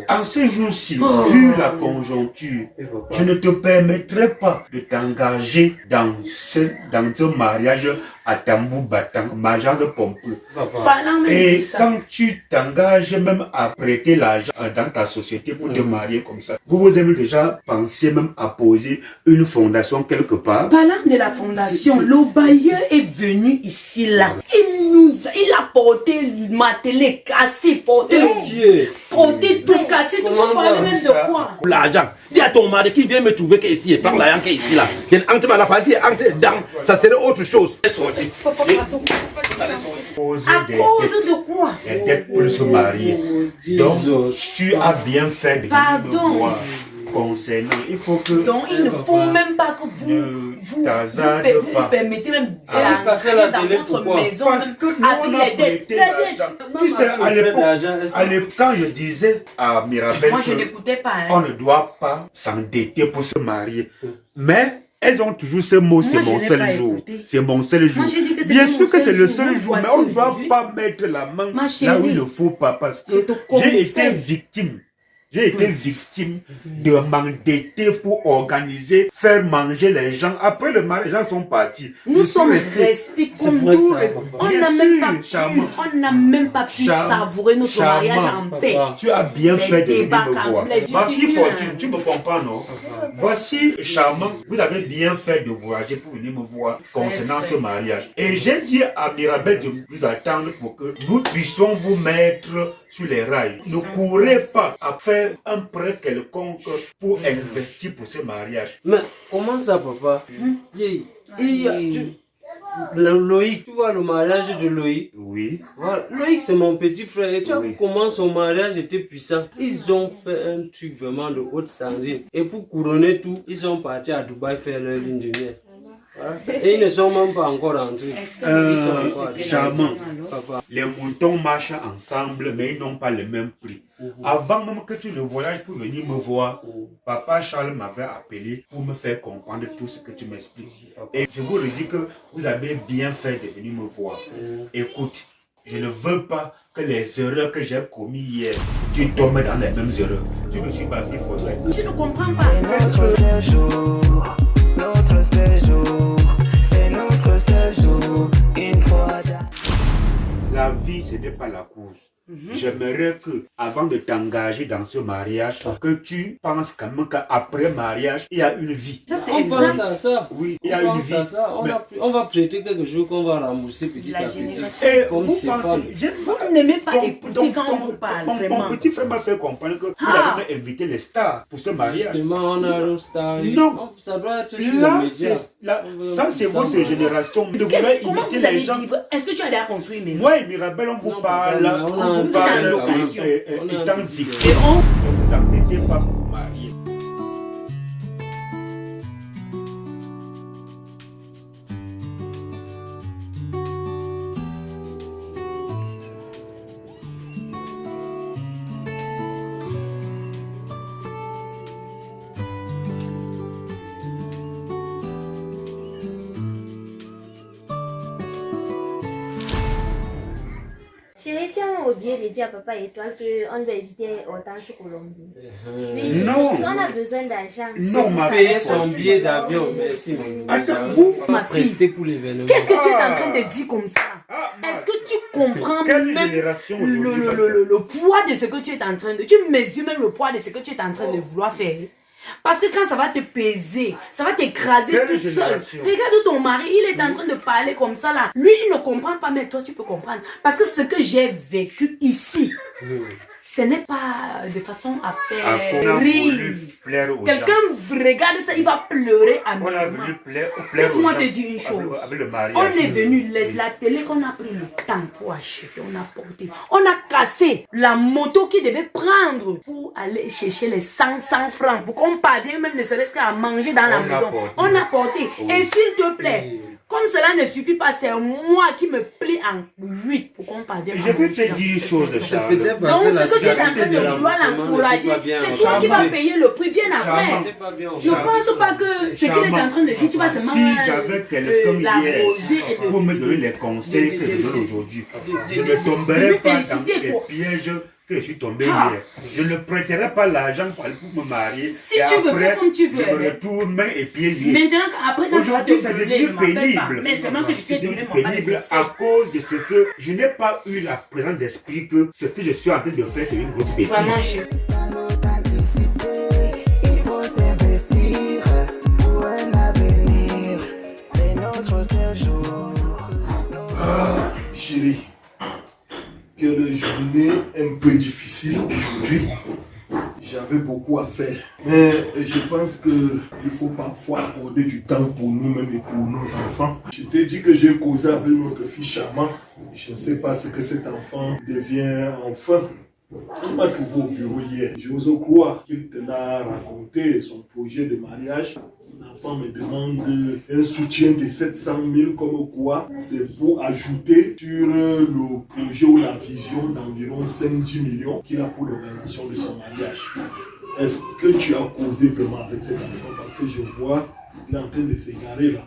En ce jour-ci, vu la conjoncture, je ne te permettrai pas de t'engager dans ce mariage à tambour battant, mariage pompeux. Et quand tu t'engages même à prêter l'argent dans ta société pour te marier comme ça, vous avez déjà pensé même à poser une fondation quelque part? Parlant de la fondation, le bailleur est venu ici là. Il a porté le matelas cassé, porté tout cassé, tu peux parler même de quoi? L'argent. Dis à ton mari qui vient me trouver qu'ici et prendre l'argent qui est ici là. Il entre la face, entre dedans, ça serait autre chose. À cause de quoi? Des dettes pour se marier. Donc, tu as bien fait de Pardon. concernant, il faut que... Donc il ne faut même pas que vous permettez même passer la dans télé, votre pourquoi? maison Parce que nous, on a prêté l'argent. Tu sais, à l'époque, quand je disais à Mirabel moi je n'écoutais pas. Hein. On ne doit pas s'endetter pour se marier. Mais elles ont toujours ce mot, c'est mon seul jour. C'est mon seul jour. Bien sûr que c'est le seul jour, mais on ne doit pas mettre la main là où il ne faut pas. Parce que j'ai été victime. J'ai été victime de m'endetter pour organiser, faire manger les gens. Après le mariage, les gens sont partis. Nous sommes restés comme tout. On n'a même pas pu savourer notre mariage en paix. Tu as bien fait de venir me voir. Ma fille Fortune, tu me comprends, non? Voici, charmant, vous avez bien fait de voyager pour venir me voir concernant ce mariage. Et j'ai dit à Mirabel de vous attendre pour que nous puissions vous mettre sur les rails. Ne courez pas à faire un prêt quelconque pour investir pour ce mariage. Mais comment ça, papa? Loïc, tu vois le mariage de Loïc? Oui. Voilà. Loïc, c'est mon petit frère. Et tu vois comment son mariage était puissant. Ils ont fait un truc vraiment de haute standing. Et pour couronner tout, ils sont partis à Dubaï faire leur lune de miel. Et ils ne sont même pas encore rentrés. Charmant. Les moutons marchent ensemble, mais ils n'ont pas le même prix. Avant même que tu ne voyages pour venir me voir, papa Charles m'avait appelé pour me faire comprendre tout ce que tu m'expliques. Et je vous le dis que vous avez bien fait de venir me voir. Écoute, je ne veux pas que les erreurs que j'ai commises hier, tu tombes dans les mêmes erreurs. Tu me suis ma fille, faudrait. Tu ne comprends pas. Notre séjour, c'est notre séjour, une fois La vie, ce n'est pas la course. J'aimerais que, avant de t'engager dans ce mariage, que tu penses quand même qu'après mariage, il y a une vie. Ça, c'est exact. Ça. Oui, il y a une vie. On va prêter quelque chose qu'on va rembourser petit à petit. Et vous pensez, vous n'aimez pas écouter quand on vous parle, vraiment. Mon petit frère m'a fait comprendre que vous avez invité les stars pour ce mariage. Justement, on a un star. Non. Ça doit être sur les médias. Ça, c'est votre génération. Comment vous allez vivre? Est-ce que tu as déjà construit une maison? Moi et Mirabel, on vous parle. On vous parle étant victime. Ne vous embêtez pas pour vous marier. Chérie, tu as oublié de dire à papa et toi qu'on doit éviter Hortense Colombie. Oui, non. On a besoin d'argent. Non, ma fille, son billet d'avion, merci. Attends, vous, ma fille, pour l'événement. Qu'est-ce que tu es en train de dire comme ça? Est-ce que tu comprends même le poids de ce que tu es en train de... Tu mesures même le poids de ce que tu es en train de vouloir faire? Parce que quand ça va te peser, ça va t'écraser toute seule. Regarde ton mari, il est en train de parler comme ça là. Lui, il ne comprend pas, mais toi, tu peux comprendre. Parce que ce que j'ai vécu ici, ce n'est pas de façon à faire rire. Quelqu'un regarde ça, il va pleurer à moi. Laisse-moi te dire une chose. On est venu, la télé qu'on a pris le temps pour acheter, on a porté. On a cassé la moto qui devait prendre pour aller chercher les 100 francs. Pour qu'on parvienne même ne serait-ce qu'à manger dans la maison. On a porté. Et s'il te plaît, comme cela ne suffit pas, c'est moi qui me plie en 8 pour qu'on parvienne. Je peux te dire une chose, Charles. Donc, ce que tu es en train de vouloir l'encourager, c'est toi qui vas payer le prix. Viens après. Je ne pense pas que ce qu'il est en train de dire, tu vas seulement si j'avais quelqu'un hier pour me donner les conseils que je donne aujourd'hui, je ne tomberais pas dans les pièges que je suis tombé hier. Je ne prêterai pas l'argent pour me marier. Si tu veux faire comme tu veux. Je me retrouve main et pieds liés. Maintenant, après, quand tu vas te c'est devenu pénible. Mais seulement que je t'ai donné mon pénible à cause de ce que je n'ai pas eu la présence d'esprit que ce que je suis en train de faire, c'est une grosse bêtise. Il faut s'investir pour un avenir. C'est notre séjour. Ah, chérie. Quelle journée un peu difficile aujourd'hui. J'avais beaucoup à faire. Mais je pense qu'il faut parfois accorder du temps pour nous-mêmes et pour nos enfants. Je t'ai dit que j'ai causé avec notre fils charmant. Je ne sais pas ce que cet enfant devient enfin. Il m'a trouvé au bureau hier. J'ose croire qu'il te l'a raconté, son projet de mariage. L'enfant me demande un soutien de 700 000 comme quoi c'est pour ajouter sur le projet ou la vision d'environ 5-10 millions qu'il a pour l'organisation de son mariage. Est-ce que tu as causé vraiment avec cet enfant? Parce que je vois qu'il est en train de s'égarer là.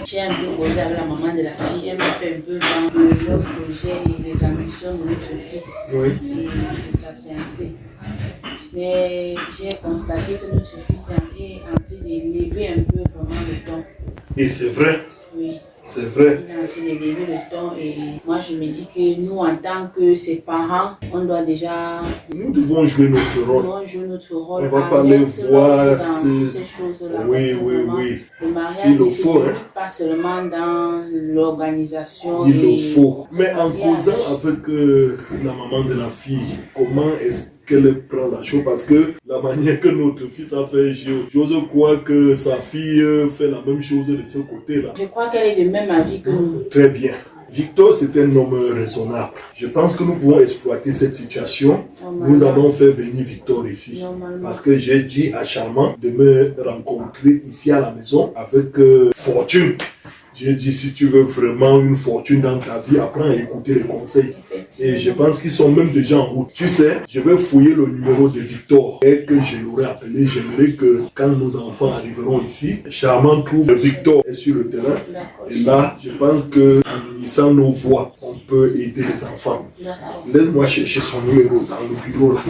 J'ai un peu causé avec la maman de la fille. Elle m'a fait un peu dans leur projet et les ambitions de notre fils et de sa fiancée. Mais j'ai constaté que notre fils est en train d'élever un peu vraiment le ton. Et c'est vrai. Oui. C'est vrai. Il est en train d'élever le ton et moi je me dis que nous en tant que ses parents, on doit déjà... Nous devons jouer notre rôle. Nous devons jouer notre rôle. On va pas les voir ces choses-là. Oui. Le mariage ne se limite pas seulement dans l'organisation. Il le faut. Mais en causant avec la maman de la fille, comment est-ce qu'elle prend la chose? Parce que la manière que notre fils a fait, j'ose croire que sa fille fait la même chose de ce côté-là. Je crois qu'elle est de même avis que nous. Très bien. Victor, c'est un homme raisonnable. Je pense que nous pouvons exploiter cette situation. Nous allons faire venir Victor ici. Parce que j'ai dit à Charmant de me rencontrer ici à la maison avec Fortune. J'ai dit, si tu veux vraiment une fortune dans ta vie, apprends à écouter les conseils. Et je pense qu'ils sont même déjà en route. Tu sais, je vais fouiller le numéro de Victor. Et que je l'aurai appelé, j'aimerais que quand nos enfants arriveront ici, Charmant trouve que Victor est sur le terrain. Et là, je pense qu'en unissant nos voix, on peut aider les enfants. Laisse-moi chercher son numéro dans le bureau là.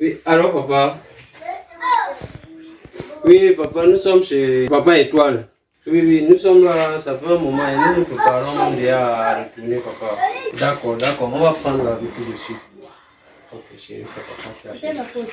Oui, alors papa. Oui, papa, nous sommes chez Papa Étoile. Oui, nous sommes là, ça fait un moment et nous nous préparons déjà à retourner, papa. D'accord, on va prendre la vie tout de suite. Ok, chérie, c'est papa qui a fait. C'est ma faute.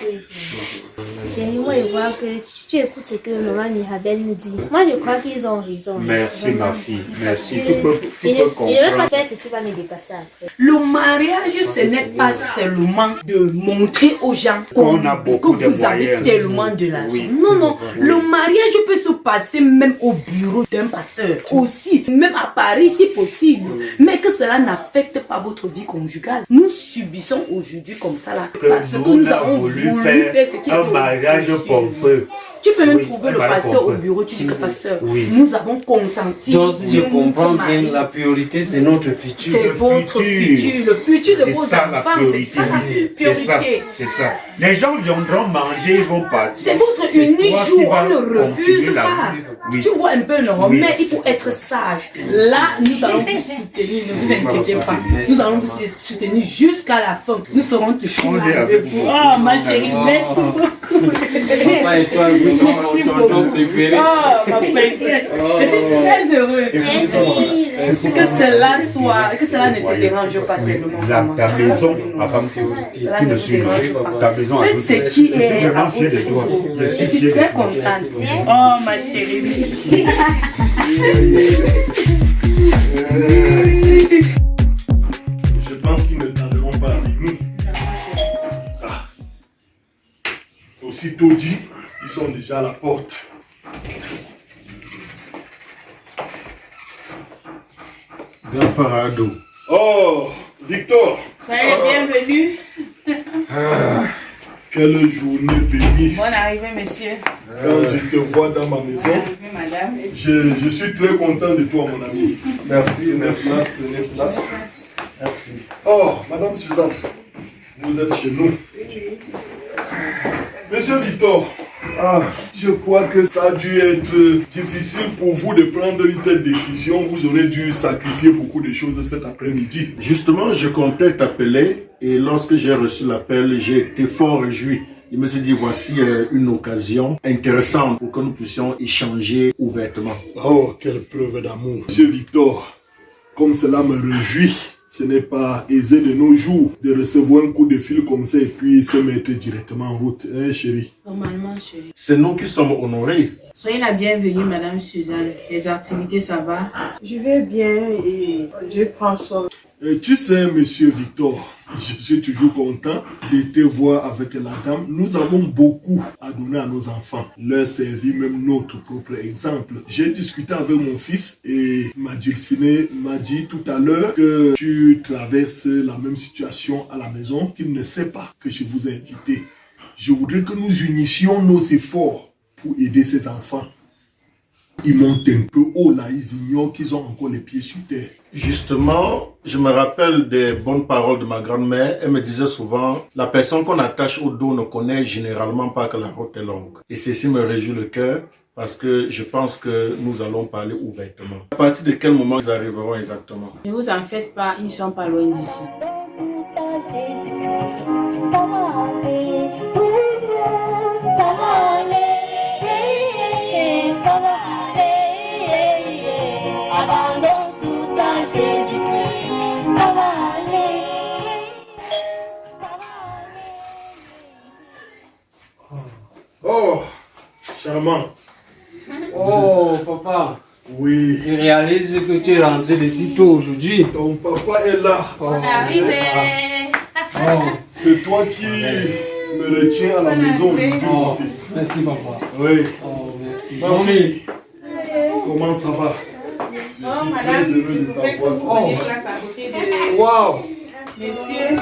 Chérie, moi je vois que tu écoutes ce que maman Mirabel nous dit. Moi je crois qu'ils ont raison. Merci ma fille, merci. Tu peux comprendre. Je ne vais pas faire ce qui va me dépasser après. Le mariage, ce n'est pas seulement de montrer aux gens qu'on a beaucoup que de vous avez moyens. tellement de l'argent. Oui. Non. Le mariage peut se passer même au bureau d'un pasteur. Aussi, même à Paris si possible. Mais que cela n'affecte pas votre vie conjugale. Nous subissons aujourd'hui comme ça là. Parce que nous avons voulu faire ce qui un mariage pompeux. Tu peux même trouver le pasteur au bureau, tu dis que pasteur, nous avons consenti. Donc si je comprends bien, la priorité c'est notre futur. C'est votre futur, le futur de vos enfants, c'est ça la priorité. C'est ça. Les gens viendront manger, ils vont partir. C'est votre unique jour, on ne refuse pas. Oui. Tu vois un peu, non, mais il faut être sage. Là, nous allons vous soutenir, ne vous inquiétez pas. Nous allons vous soutenir jusqu'à la fin. Nous serons toujours là avec vous. Oh, ma chérie, merci beaucoup. Papa Étoile, merci beaucoup. Préféré. Oh, ma princesse. Je suis très heureuse. Que cela ne te dérange pas tellement. Ta maison, tu me suis ta maison. Faites ce qui est. Je suis vraiment fier de toi. Je suis très contente. Oh, ma chérie. Je pense qu'ils ne tarderont pas avec nous. Ah. Aussitôt dit, ils sont déjà à la porte. Grand Farado. Oh, Victor. Soyez les bienvenus. Quelle journée bénie. Bonne arrivée, monsieur. Quand je te vois dans ma maison, Madame. je suis très content de toi, mon ami. Merci, prenez place. Merci. Oh, Madame Suzanne, vous êtes chez nous. Monsieur Victor, je crois que ça a dû être difficile pour vous de prendre une telle décision. Vous aurez dû sacrifier beaucoup de choses cet après-midi. Justement, je comptais t'appeler et lorsque j'ai reçu l'appel, j'ai été fort réjoui. Il me suis dit, voici une occasion intéressante pour que nous puissions échanger ouvertement. Oh, quelle preuve d'amour. Monsieur Victor, comme cela me réjouit, ce n'est pas aisé de nos jours de recevoir un coup de fil comme ça et puis se mettre directement en route, hein, chérie? Normalement, chérie. C'est nous qui sommes honorés. Soyez la bienvenue, Madame Suzanne. Les activités, ça va? Je vais bien et Dieu prend soin. Tu sais, Monsieur Victor, je suis toujours content de te voir avec la dame. Nous avons beaucoup à donner à nos enfants, leur servir même notre propre exemple. J'ai discuté avec mon fils et ma Dulcinée m'a dit tout à l'heure que tu traverses la même situation à la maison, qu'il ne sait pas que je vous ai invité. Je voudrais que nous unissions nos efforts pour aider ces enfants. Ils montent un peu haut là, ils ignorent qu'ils ont encore les pieds sur terre. Justement, je me rappelle des bonnes paroles de ma grand-mère. Elle me disait souvent, la personne qu'on attache au dos ne connaît généralement pas que la route est longue. Et ceci me réjouit le cœur parce que je pense que nous allons parler ouvertement. À partir de quel moment ils arriveront exactement? Ne vous en faites pas, ils ne sont pas loin d'ici. Oh, charmant. Oh, papa. Oui. Je réalise que tu es rentré de si tôt aujourd'hui. Ton papa est là. Oh, c'est toi qui me retiens à la maison aujourd'hui, mon fils. Merci, papa. Oui. Oh, merci. Ma fille, comment ça va? Je suis très heureux de t'avoir. Wow. Messieurs,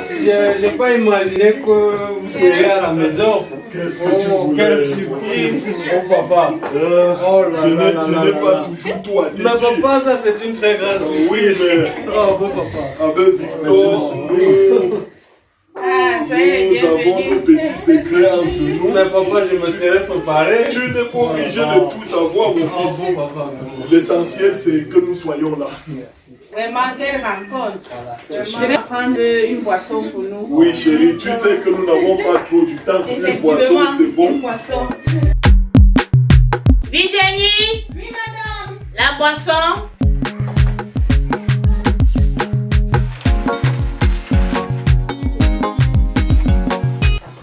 je n'ai pas imaginé que vous seriez à la maison. Qu'est-ce que tu voulais? Quelle surprise, mon papa. Je n'ai pas toujours tout à te dire. Mais papa, ça c'est une très grande surprise. Oui, mais oh, bon papa. Avec Victor, nous avons nos petits secrets entre nous. Mais papa, je me serais préparé. Tu n'es pas obligé de tout savoir, mon fils. Bon, papa. L'essentiel, c'est que nous soyons là. Merci. vraiment, quelle rencontre. Je vais prendre une boisson pour nous. Oui, chérie, tu sais que nous n'avons pas trop du temps. Une boisson, c'est bon. Une boisson. Virginie? Oui, madame. La boisson?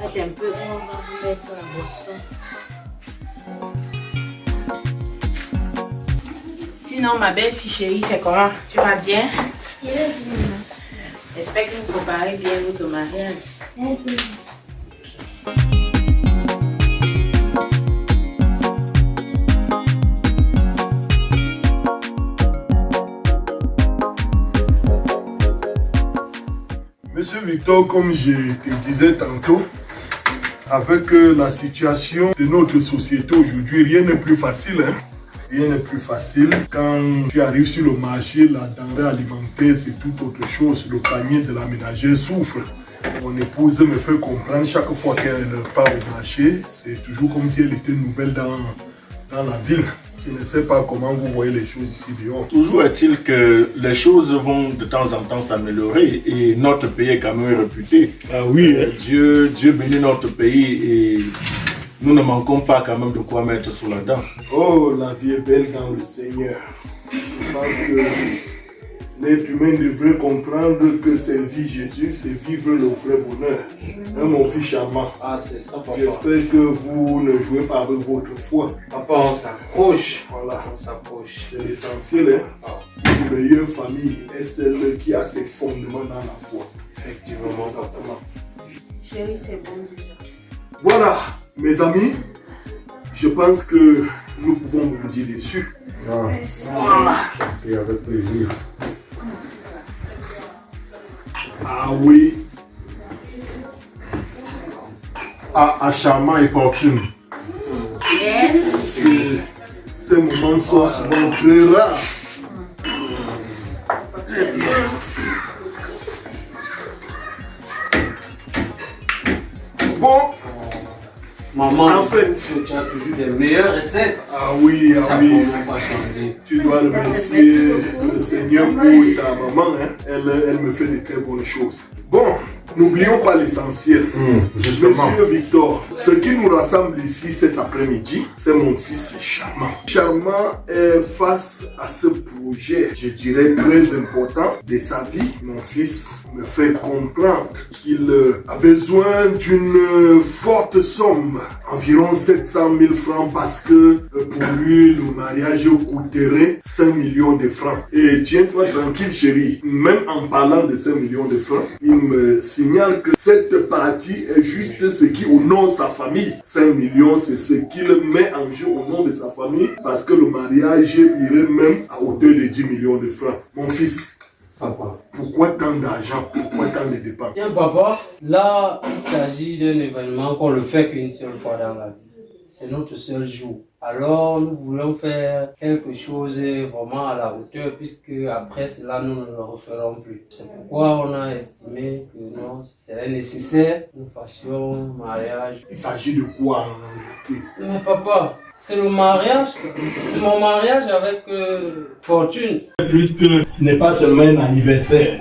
Après un peu, on va vous mettre la boisson. Sinon, ma belle fille chérie, c'est comment? Tu vas bien? J'espère que vous préparez bien votre mariage. Monsieur Victor, comme je te disais tantôt, avec la situation de notre société aujourd'hui, rien n'est plus facile. Rien n'est plus facile. Quand tu arrives sur le marché, la denrée alimentaire, c'est tout autre chose. Le panier de la ménagère souffre. Mon épouse me fait comprendre chaque fois qu'elle part au marché, c'est toujours comme si elle était nouvelle dans la ville. Je ne sais pas comment vous voyez les choses ici dehors. Toujours est-il que les choses vont de temps en temps s'améliorer et notre pays est quand même réputé. Ah oui. Dieu bénit notre pays et nous ne manquons pas quand même de quoi mettre sous la dent. Oh, la vie est belle dans le Seigneur. Je pense que l'être humain devrait comprendre que servir Jésus, c'est vivre le vrai bonheur. Hein, mon fils charmant. Ah, c'est ça, papa. J'espère que vous ne jouez pas avec votre foi. Papa, on s'accroche. Voilà. On s'accroche. C'est l'essentiel. Hein? Une meilleure famille est celle qui a ses fondements dans la foi. Effectivement, papa. Chérie, c'est bon déjà. Voilà, mes amis. Je pense que nous pouvons bondir dessus. Ah. Voilà. Et avec plaisir. Ah oui. Ah, charmant et fortune. Yes. Ces moments sont souvent très rares. Bon. Maman, en fait, tu as toujours des meilleures recettes. Ah oui, ah ça oui. Pas changer. Tu dois remercier le Seigneur pour ta maman. Hein. Elle me fait de très bonnes choses. Bon, N'oublions pas l'essentiel. Justement. Monsieur Victor, ce qui nous rassemble ici cet après-midi, c'est mon fils Charmant. Charmant est face à ce projet, je dirais très important de sa vie. Mon fils me fait comprendre qu'il a besoin d'une forte somme, environ 700 000 francs, parce que pour lui, le mariage coûterait 5 millions de francs. Et tiens-toi tranquille, chérie, même en parlant de 5 millions de francs, il me signale que cette partie est juste ce qui honore sa famille. 5 millions, c'est ce qu'il met en jeu au nom de sa famille, parce que le mariage irait même à hauteur de 10 millions de francs. Mon fils, Papa. Pourquoi tant d'argent? Pourquoi tant de dépenses? Bien, papa, là, il s'agit d'un événement qu'on ne fait qu'une seule fois dans la vie. C'est notre seul jour. Alors, nous voulons faire quelque chose vraiment à la hauteur, puisque après cela, nous ne le referons plus. C'est pourquoi on a estimé que non, c'est nécessaire que nous fassions mariage. Il s'agit de quoi en réalité? Mais papa, c'est le mariage, c'est mon mariage avec Fortune. Puisque ce n'est pas seulement un anniversaire.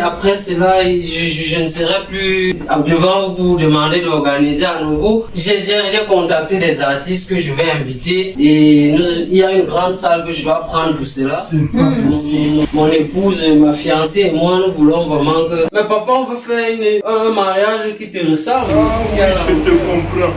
Après cela, je ne serai plus devant vous demander d'organiser à nouveau. J'ai contacté des artistes que je vais inviter et il y a une grande salle que je dois prendre pour cela. C'est pas possible. Mon épouse, ma fiancée et moi, nous voulons vraiment que... Mais papa, on veut faire un mariage qui te ressemble. Ah oui, je te comprends.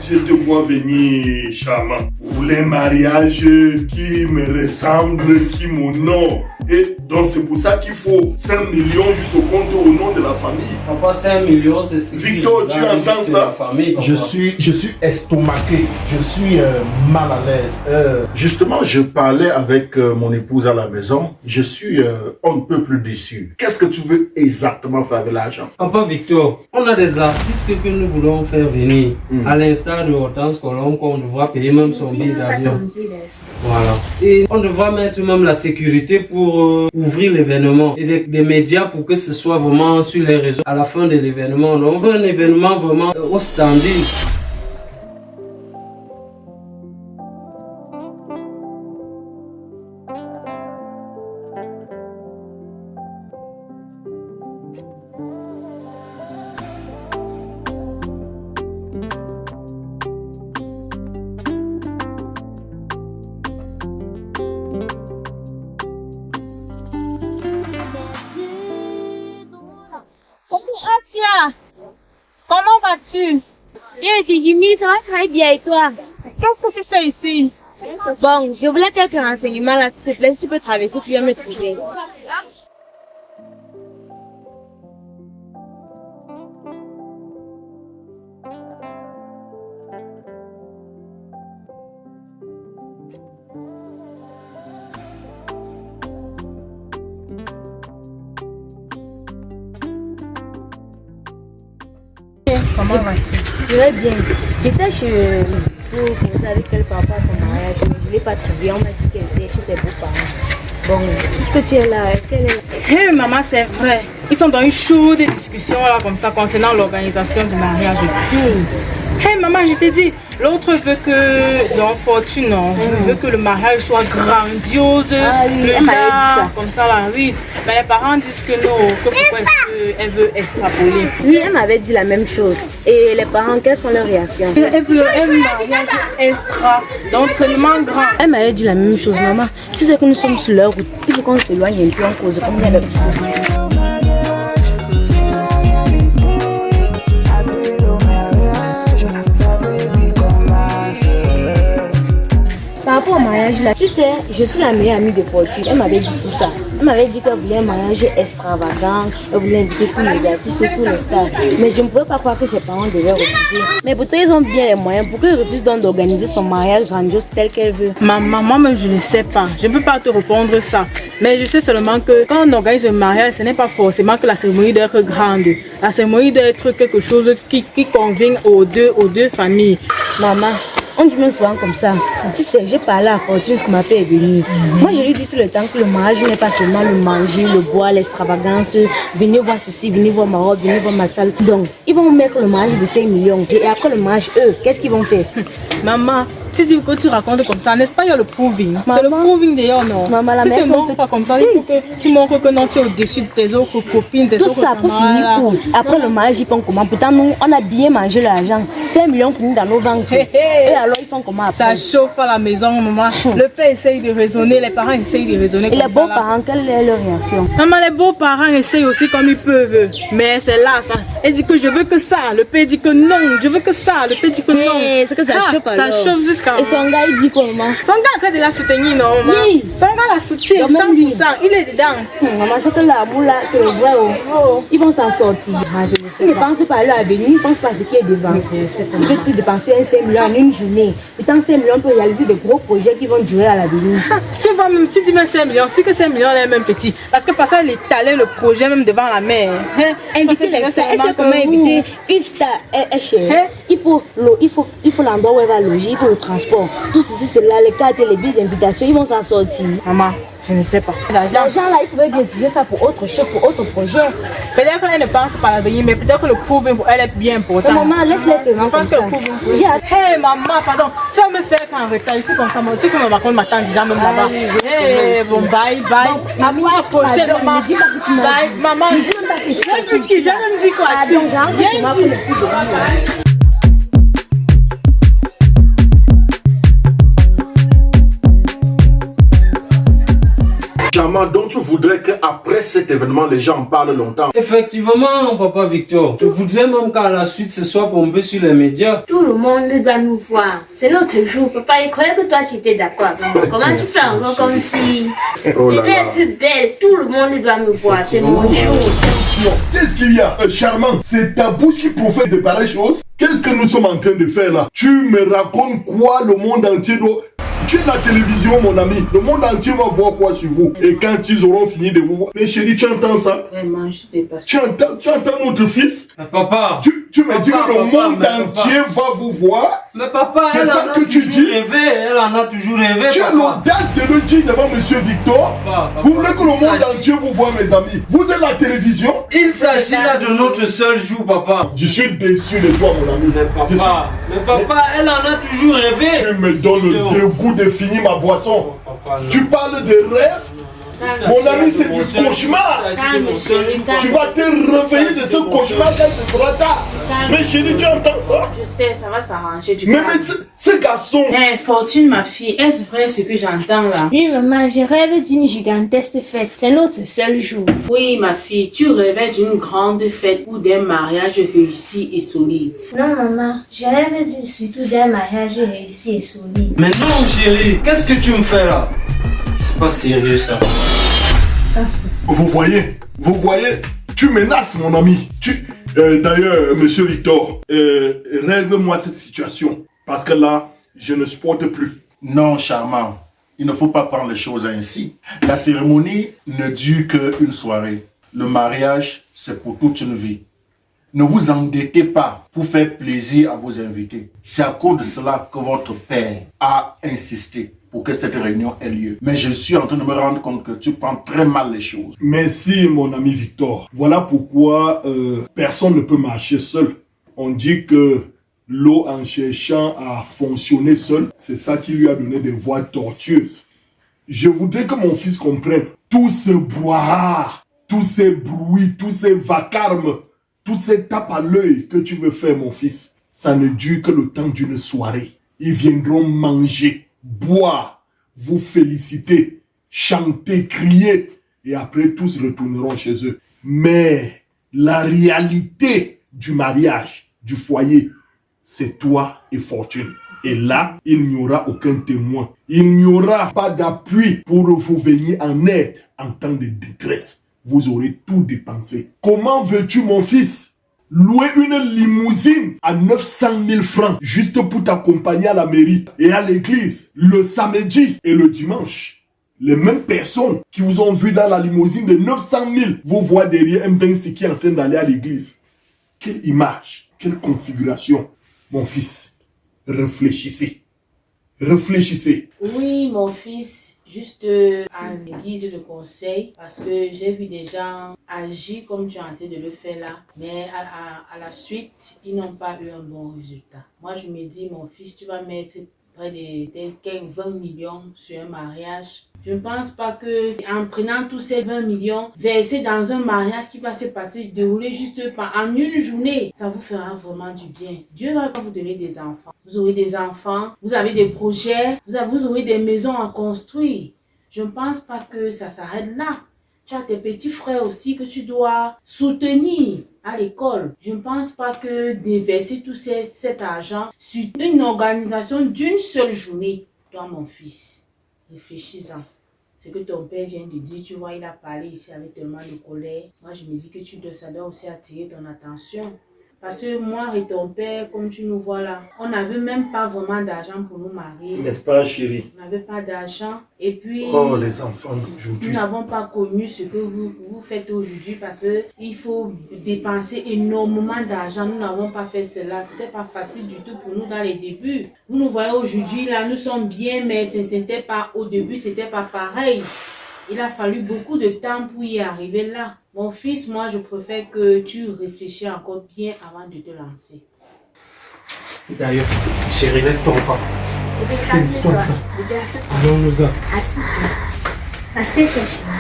Je te vois venir, Charmant. Vous voulez un mariage qui me ressemble, qui m'honore. Et donc c'est pour ça qu'il faut 5 millions juste au compte au nom de la famille. Papa, 5 millions, c'est ce Victor, tu entends ça? Je suis estomaqué, je suis mal à l'aise. Justement, je parlais avec mon épouse à la maison. Je suis on ne peut plus déçu. Qu'est-ce que tu veux exactement faire avec l'argent? Papa Victor, on a des artistes que nous voulons faire venir. À l'instar de Hortense Colombe, qu'on devra payer même son billet d'avion. Voilà. Et on devra mettre même la sécurité pour ouvrir l'événement et des médias pour que ce soit vraiment sur les réseaux à la fin de l'événement. On veut un événement vraiment au standard. Comment vas-tu? Bien, Jimmy, ça va très bien et toi? Qu'est-ce que tu fais ici? Bon, je voulais quelques renseignements là, s'il te plaît, si tu peux traverser, tu viens me trouver. Comment vas-tu? Je vais bien. J'étais chez pour causer avec quel papa son mariage, mais je ne l'ai pas trouvé. On m'a dit qu'elle était chez ses beaux-parents. Bon, puisque tu es là, est-ce qu'elle est là? Hé maman, c'est vrai. Ils sont dans une chaude discussion là comme ça concernant l'organisation du mariage. Hé maman, je t'ai dit, l'autre veut que, dans Fortune, non, veut que le mariage soit grandiose, le genre, comme ça là, oui. Mais les parents disent que non, que pourquoi est-ce qu'elle veut extrapoler. Oui, elle m'avait dit la même chose. Et les parents, quelles sont leurs réactions? Elle veut un mariage extra, donc tellement grand. Elle m'avait dit la même chose, maman. Tu sais que nous sommes sur leur route. Il faut qu'on s'éloigne un peu en cause. Comme il y a par rapport au mariage là, tu sais, je suis la meilleure amie de Fortune. Elle m'avait dit tout ça. Elle m'avait dit qu'elle voulait un mariage extravagant, elle voulait inviter tous les artistes, tous les stars. Mais je ne pouvais pas croire que ses parents devaient refuser. Mais pourtant ils ont bien les moyens. Pourquoi ils refusent donc d'organiser son mariage grandiose tel qu'elle veut? Maman, moi-même je ne sais pas. Je ne peux pas te répondre ça. Mais je sais seulement que quand on organise un mariage, ce n'est pas forcément que la cérémonie doit être grande. La cérémonie doit être quelque chose qui convient aux deux familles. Maman, on dit même souvent comme ça. Tu sais, j'ai parlé à Fortune, ce que ma père est venue. Moi, je lui dis tout le temps que le mariage n'est pas seulement le manger, le boire, l'extravagance. Venez voir ceci, venez voir ma robe, venez voir ma salle. Donc, ils vont mettre le mariage de 5 millions. Et après le mariage, eux, qu'est-ce qu'ils vont faire? Maman, Tu dis que tu racontes comme ça, n'est-ce pas? Il y a le proving. C'est le proving d'ailleurs, non? Maman, si tu ne montres pas comme ça, il faut que tu montres que non, tu es au-dessus de tes autres copines, tes tout autres ça pour finir où? Après le mariage, ils font comment? Pourtant, nous, on a bien mangé l'argent. 5 millions finissent dans nos banques. Et alors, ils font comment après? Ça chauffe à la maison, maman. Le père essaye de raisonner, les parents essayent de raisonner. Et les beaux-parents, quelle est leur réaction? Maman, les beaux-parents essayent aussi comme ils peuvent. Mais c'est là, ça. Elle dit que je veux que ça. Le père dit que non, je veux que ça. Le père dit que non. C'est que ça chauffe alors. Ça chauffe jusqu'à. Et son gars, il dit quoi, maman? Son gars, en train de la soutenir, non, maman? Oui. Son gars la soutient, 100%. Il est dedans. Maman, c'est que l'amour là, c'est le vrai. Ils vont s'en sortir. Ils ne pensent pas à leur avenir, ils ne pensent pas à ce qui est devant. Tu peux tout dépenser 5 millions en une journée. Pourtant, 5 millions peut réaliser de gros projets qui vont durer à l'avenir. Tu dis même 5 millions, c'est que 5 millions est même petit. Parce que parfois, il étalait le projet même devant la mer. Inviter les stars, est-ce comment inviter une star est chère? Il faut l'endroit où elle va loger, il faut le transport. Tout ceci, c'est là, les cartes et les billets d'invitation, ils vont s'en sortir. Maman, je ne sais pas. L'argent là, ils pouvaient bien utiliser ça pour autre chose, pour autre projet. Peut-être qu'elle ne pense pas à l'avenir, mais peut-être que le proving pour elle est bien important. Maman, laisse-les seulement comme ça. Hey maman, pardon, tu vas me faire quand on retard ici comme ça. Tu sais que ma raconte m'attend déjà même là-bas. Hey, bon, bye, bye. Après la prochaine, maman. Bye, maman. J'ai vu qui, j'ai même dit quoi? Charmant, donc tu voudrais qu'après cet événement, les gens en parlent longtemps. Effectivement, papa Victor. Je voudrais même qu'à la suite, ce soit pompé sur les médias. Tout le monde doit nous voir. C'est notre jour. Papa, il croyait que toi, tu étais d'accord avec moi. Comment tu fais encore comme si... Oh là je vais là. être belle. Tout le monde doit me voir. C'est mon jour. Qu'est-ce qu'il y a, Charmant? C'est ta bouche qui profère de pareilles choses? Qu'est-ce que nous sommes en train de faire là? Tu me racontes quoi? Le monde entier doit... Tu es la télévision, mon ami. Le monde entier va voir quoi sur vous. Et quand ils auront fini de vous voir... Mais chérie, tu entends ça? Vraiment, je dépasse. Tu entends notre fils? Papa. Tu me dis que le monde entier va vous voir? Mais papa, c'est elle ça en a que tu toujours dis? rêvé. Elle en a toujours rêvé. Tu as l'audace de le dire devant monsieur Victor? Vous voulez que le monde entier vous voit, mes amis? Vous êtes la télévision? Il s'agit là de notre seul jour, papa. Je suis déçu de toi, mon ami. Mais papa, elle en a toujours rêvé. Tu me donnes le dégoût de finir ma boisson. Tu parles de rêve? Mon ami, c'est du cauchemar. Tu vas te réveiller de ce cauchemar quand ce sera tard. Mais chérie, tu entends ça? Je sais, ça va s'arranger. Mais ce garçon... Eh, Fortune, ma fille, est-ce vrai ce que j'entends là? Oui, maman, je rêve d'une gigantesque fête. C'est notre seul jour. Oui, ma fille, tu rêvais d'une grande fête ou d'un mariage réussi et solide. Non, maman, je rêve surtout d'un mariage réussi et solide. Mais non, chérie, qu'est-ce que tu me fais là? C'est pas sérieux ça. Vous voyez, tu menaces mon ami. D'ailleurs, monsieur Victor, règle-moi cette situation. Parce que là, je ne supporte plus. Non, Charmant, il ne faut pas prendre les choses ainsi. La cérémonie ne dure qu'une soirée. Le mariage, c'est pour toute une vie. Ne vous endettez pas pour faire plaisir à vos invités. C'est à cause de cela que votre père a insisté pour que cette réunion ait lieu. Mais je suis en train de me rendre compte que tu prends très mal les choses. Merci, mon ami Victor. Voilà pourquoi personne ne peut marcher seul. On dit que l'eau, en cherchant à fonctionner seul, c'est ça qui lui a donné des voies tortueuses. Je voudrais que mon fils comprenne tout ce brouhaha, tous ces bruits, tous ces vacarmes, toutes ces tapes à l'œil que tu veux faire, mon fils. Ça ne dure que le temps d'une soirée. Ils viendront manger, boire, vous féliciter, chanter, crier, et après tous retourneront chez eux. Mais la réalité du mariage, du foyer, c'est toi et Fortune. Et là, il n'y aura aucun témoin. Il n'y aura pas d'appui pour vous venir en aide en temps de détresse. Vous aurez tout dépensé. Comment veux-tu, mon fils, louer une limousine à 900 000 francs juste pour t'accompagner à la mairie et à l'église le samedi et le dimanche? Les mêmes personnes qui vous ont vu dans la limousine de 900 000 vous voient derrière un bain qui est en train d'aller à l'église. Quelle image, quelle configuration. Mon fils, réfléchissez. Réfléchissez. Oui, mon fils, juste en guise de conseil, parce que j'ai vu des gens agir comme tu es en train de le faire là, mais à la suite, ils n'ont pas eu un bon résultat. Moi, je me dis, mon fils, tu vas mettre près de 20 millions sur un mariage. Je ne pense pas que en prenant tous ces 20 millions, verser dans un mariage qui va se passer, dérouler juste en une journée, ça vous fera vraiment du bien. Dieu va pas vous donner des enfants. Vous aurez des enfants, vous avez des projets, vous aurez des maisons à construire. Je ne pense pas que ça s'arrête là. Tu as tes petits frères aussi que tu dois soutenir à l'école. Je ne pense pas que déverser tout cet argent sur une organisation d'une seule journée. Toi, mon fils, réfléchis-en. Ce que ton père vient de dire, tu vois, il a parlé ici avec tellement de colère. Moi, je me dis que ça doit aussi attirer ton attention. Parce que moi et ton père, comme tu nous vois là, on n'avait même pas vraiment d'argent pour nous marier. N'est-ce pas, chérie? On n'avait pas d'argent. Et puis, oh, les enfants d'aujourd'hui. Nous n'avons pas connu ce que vous faites aujourd'hui parce qu'il faut dépenser énormément d'argent. Nous n'avons pas fait cela. Ce n'était pas facile du tout pour nous dans les débuts. Vous nous voyez aujourd'hui là, nous sommes bien, mais c'était pas au début, c'était pas pareil. Il a fallu beaucoup de temps pour y arriver là. Mon fils, moi, je préfère que tu réfléchis encore bien avant de te lancer. D'ailleurs, chérie, lève-toi pas. C'est l'histoire ça. Allons-nous-en. Assieds-toi. Assieds-toi, chérie.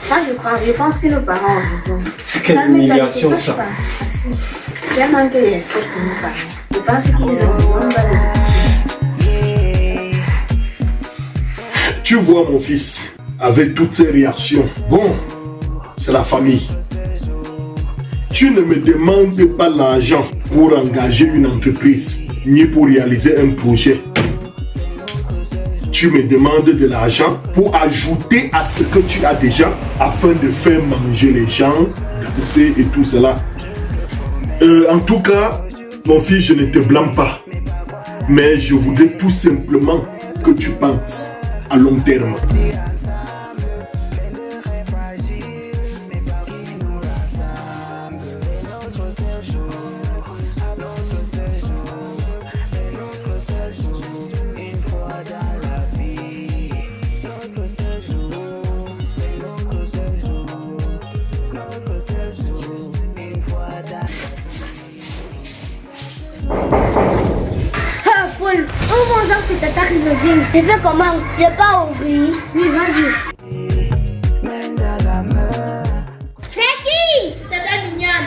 Moi, je pense que nos parents ont raison. C'est quelle humiliation ça. C'est un manque de respect pour nos parents. Je pense qu'ils ont raison, on va les écouter. Tu vois, mon fils, avec toutes ces réactions, bon, c'est la famille. Tu ne me demandes pas l'argent pour engager une entreprise, ni pour réaliser un projet. Tu me demandes de l'argent pour ajouter à ce que tu as déjà, afin de faire manger les gens, danser et tout cela. En tout cas, mon fils, je ne te blâme pas. Mais je voudrais tout simplement que tu penses à long terme. Paul, ouvre donc cette attaque de jean. Tu fais comment? Je n'ai pas ouvert. Oui, vas-y. C'est qui? Tata mignonne.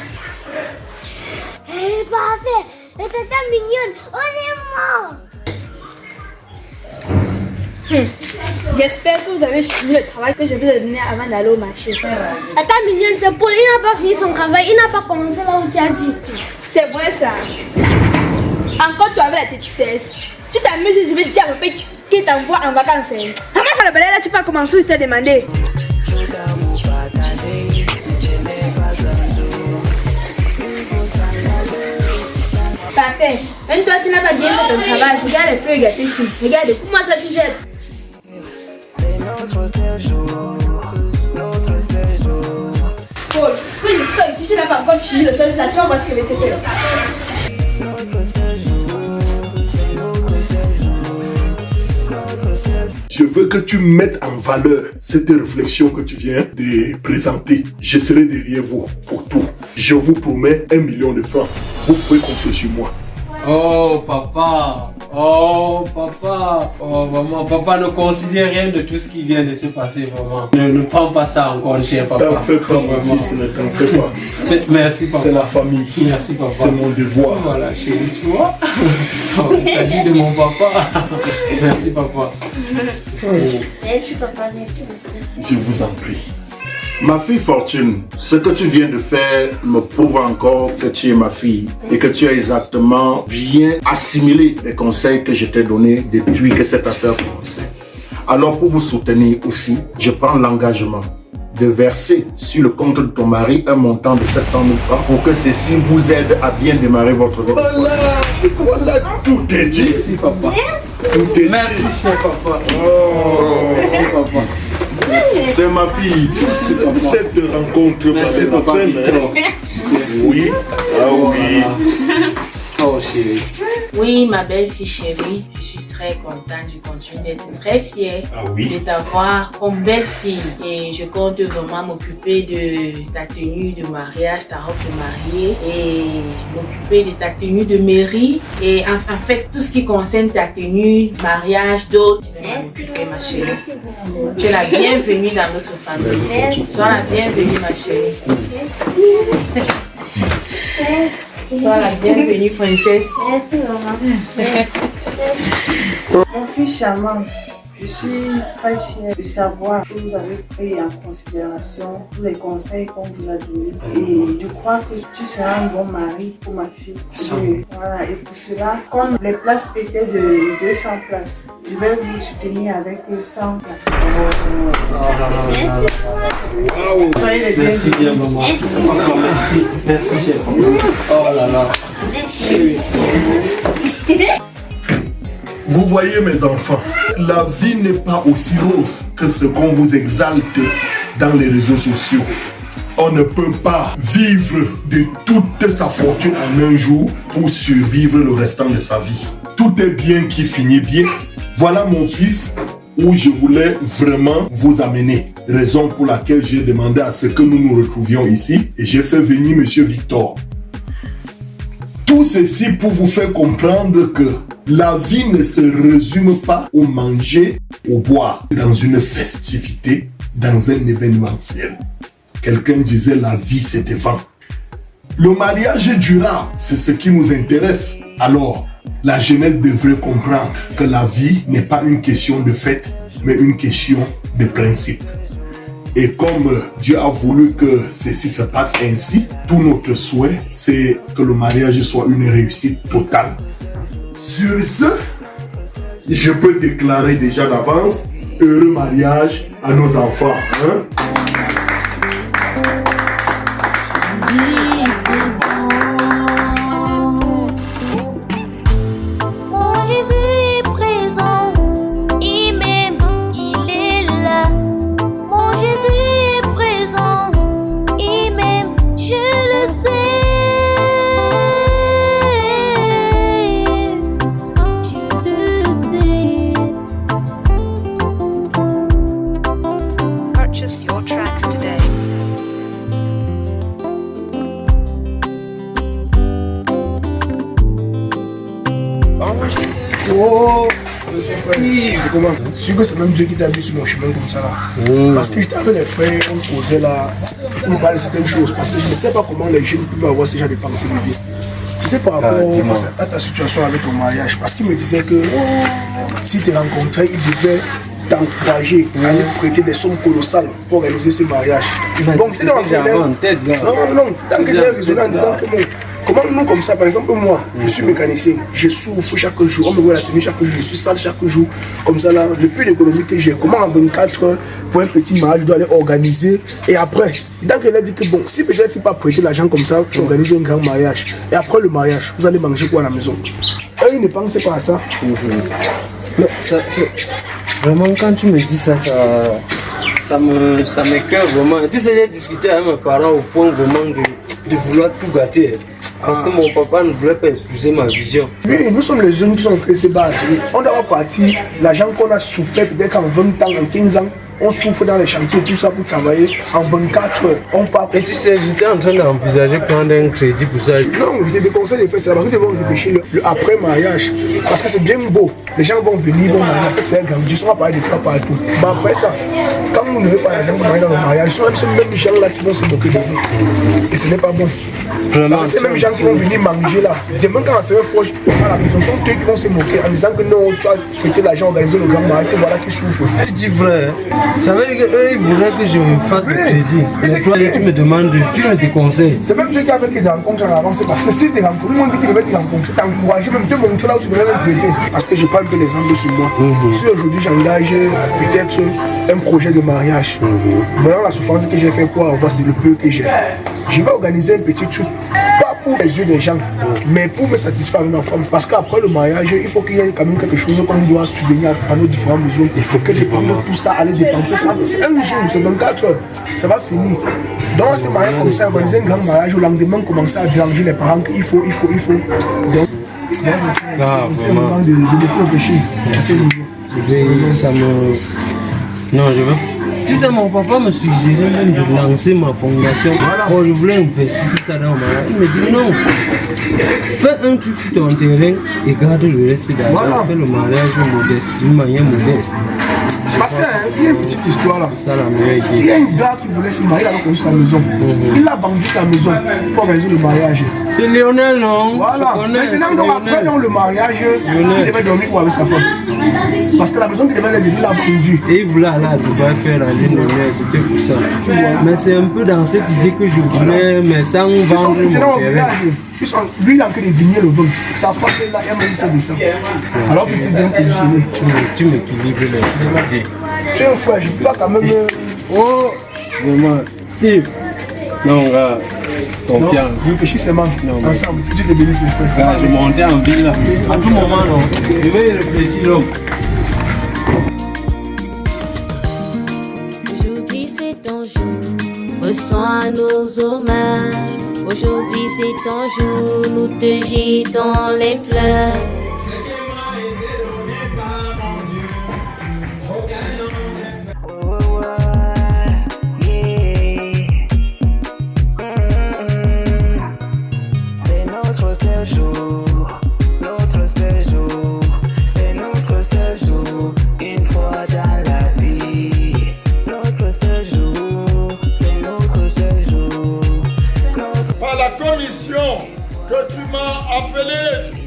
Eh, parfait. Et tata mignonne, on est mort. J'espère que vous avez fini le travail que je vous ai donné avant d'aller au marché. Tata mignonne, c'est Paul. Il n'a pas fini son travail. Il n'a pas commencé là où tu as dit. C'est vrai ça. Encore toi avec la têtutesse. Tu t'amuses, je vais te dire qui t'envoie en vacances. Comment ça le balai là, tu peux commencer où je t'ai demandé. Parfait. Même toi, tu n'as pas bien fait ton travail. Regarde les feuilles gâtées ici. Regarde, comment ça tu jettes. Paul, pris le sol ici, tu n'as pas encore tiré le sol, là, tu vas voir ce que je vais te faire. Je veux que tu mettes en valeur cette réflexion que tu viens de présenter. Je serai derrière vous pour tout. Je vous promets 1 million de francs. Vous pouvez compter sur moi. Oh papa, oh papa, oh maman, papa ne considère rien de tout ce qui vient de se passer vraiment. Ne prends pas ça encore cher papa. T'en fais pas mon fils, ne t'en fais pas. Merci papa. C'est la famille. Merci papa. C'est mon devoir. Voilà chérie, tu vois. Oh, il s'agit de mon papa. Merci papa. Merci papa, merci beaucoup. Je vous en prie. Ma fille Fortune, ce que tu viens de faire me prouve encore que tu es ma fille et que tu as exactement bien assimilé les conseils que je t'ai donnés depuis que cette affaire commençait. Alors pour vous soutenir aussi, je prends l'engagement de verser sur le compte de ton mari un montant de 700 000 francs pour que ceci vous aide à bien démarrer votre vie. Voilà, tout est dit. Merci papa. Tout est Merci dit. cher papa. Oh, merci papa. C'est ma fille. Cette rencontre Merci valait la papa peine. Victor. Merci. Oui, ah oui. Oh chérie. Oui, ma belle fille chérie, je suis très très contente, je continue d'être très fière oui. de t'avoir comme belle fille. Et je compte vraiment m'occuper de ta tenue de mariage, ta robe de mariée, et m'occuper de ta tenue de mairie. Et en fait, tout ce qui concerne ta tenue, mariage, d'autres, je vais m'en occuper, ma chérie. Tu es la bienvenue dans notre famille. Sois la bienvenue, ma chérie. Sois la bienvenue, princesse. Merci, maman. Mon fils charmant, je suis très fière de savoir que vous avez pris en considération tous les conseils qu'on vous a donnés. Et je crois que tu seras un bon mari pour ma fille. Voilà. Et pour cela, comme les places étaient de 200 places, je vais vous soutenir avec 100 places. Soyez les bienvenus. Merci bien, maman. Merci. Merci, chef. Oh là là. Chérie. Vous voyez mes enfants, la vie n'est pas aussi rose que ce qu'on vous exalte dans les réseaux sociaux. On ne peut pas vivre de toute sa fortune en un jour pour survivre le restant de sa vie. Tout est bien qui finit bien. Voilà mon fils où je voulais vraiment vous amener. Raison pour laquelle j'ai demandé à ce que nous nous retrouvions ici et j'ai fait venir Monsieur Victor. Tout ceci pour vous faire comprendre que la vie ne se résume pas au manger, au boire, dans une festivité, dans un événementiel. Quelqu'un disait la vie c'est devant. Le mariage durable, c'est ce qui nous intéresse. Alors, la jeunesse devrait comprendre que la vie n'est pas une question de fête, mais une question de principe. Et comme Dieu a voulu que ceci se passe ainsi, tout notre souhait, c'est que le mariage soit une réussite totale. Sur ce, je peux déclarer déjà d'avance heureux mariage à nos enfants. Hein? Oh, c'est comment? C'est que c'est même Dieu qui t'a mis sur mon chemin comme ça là. Parce que j'étais avec les frères, on causait là, on parlait de certaines choses. Parce que je ne sais pas comment les jeunes peuvent avoir ce genre de pensées de vie. C'était par rapport à ta situation avec ton mariage. Parce qu'il me disait que si tu rencontrais, il devait t'encourager à aller prêter des sommes colossales pour organiser ce mariage. Donc, tu dans non, tant que tu as raisonné en disant que bon, comment nous comme ça, par exemple moi, je suis mécanicien, je souffre chaque jour, on me voit la tenue chaque jour, je suis sale chaque jour, comme ça là, le peu d'économie que j'ai, comment en 24 heures pour un petit mariage je dois aller organiser, et après, donc elle a dit que bon, si peut-être tu ne peux pas prêter l'argent comme ça, tu organises un grand mariage, et après le mariage, vous allez manger quoi à la maison? Eux, ils ne pensaient pas à ça. Mais ça vraiment, quand tu me dis ça, ça m'écoeure vraiment. Tu sais, j'ai discuté avec mes parents au point vraiment de vouloir tout gâter. Parce que mon papa ne voulait pas épouser ma vision. Oui, nous sommes les jeunes qui sont pressés bas. On doit partir, l'argent qu'on a souffert peut-être en 20 ans, en 15 ans, on souffre dans les chantiers, tout ça pour travailler. En 24 heures, on part. Et tu sais, j'étais en train d'envisager prendre un crédit pour ça. Non, je te déconseille de faire ça. Parce que tu vas réfléchir le après-mariage. Parce que c'est bien beau. Les gens vont venir, vont marier. En fait, c'est grandissant, on va parler de toi partout. Mais après ça, quand vous n'avez pas l'argent pour marier dans le mariage, ce sont les mêmes gens là qui vont se moquer de vous. Et ce n'est pas bon. Vraiment, parce que ces mêmes gens qui vont venir manger là, demain quand on se proche à la maison, ce sont eux qui vont se moquer en disant que non, tu as prêté l'argent, organisé le grand mariage, et voilà qui souffre. Tu dis vrai, ça veut dire qu'eux ils voudraient que je me fasse le crédit. Mais toi, tu me demandes si je te conseille. C'est même ceux qui avaient des rencontres en avance, parce que si tu rencontres, tout le monde dit qu'il devait te rencontrer, t'encourager, même te montrer là où tu devrais même prêter. Parce que je prends un peu l'exemple sur moi. Si aujourd'hui j'engage peut-être un projet de mariage, voilà la souffrance que j'ai fait pour avoir, c'est le peu que j'ai. Je vais organiser un petit truc, pas pour les yeux des gens, mais pour me satisfaire avec ma femme. Parce qu'après le mariage, il faut qu'il y ait quand même quelque chose qu'on doit subvenir à nos différents besoins. Il faut que je prenne tout ça, aller dépenser ça. C'est un jour, c'est 24 heures, ça va finir. Donc on s'est marié comme ça, organiser un grand mariage, au lendemain commencer à déranger les parents qu'il faut. Donc, Car C'est vraiment. moment de beaucoup réfléchir. Ça me... Non, je veux. Tu sais, mon papa me suggérait même de lancer ma fondation. Oh, je voulais investir tout ça dans ma... Il me dit non. Fais un truc sur ton terrain et garde le reste d'argent. Fais le mariage modeste, d'une manière modeste. Parce qu'il y a une petite histoire là. C'est ça la meilleure idée. Il y a un gars qui voulait se marier avec sa maison. Il a vendu sa maison pour organiser le mariage. C'est Lionel, non? Voilà. Maintenant, donc, après dans le mariage, il devait dormir avec sa femme. Parce que la maison qui devait les aider, il a vendu. Et il voulait aller à Dubaï faire la lune de miel, c'était pour ça. Mais c'est un peu dans cette idée que je voulais, mais sans vendre mon terrain. Lui, il a que des vignes le vin. Sa femme est là, elle m'a dit de ça. Alors que c'est bien positionné. Tu m'équilibres les idées. Tu es un frère, je ne peux pas quand même. Oh, vraiment. Steve. Non, gars. Confiance. Non, réfléchissez ensemble. Dieu te bénisse, mes frères. Je montais en ville là. À tout moment, non. Je vais y réfléchir, l'homme. Aujourd'hui c'est ton jour, reçois nos hommages. Aujourd'hui c'est ton jour, nous te jetons les fleurs. C'est notre séjour, c'est notre séjour, une fois dans la vie. Notre séjour, c'est notre séjour. Par la commission que tu m'as appelé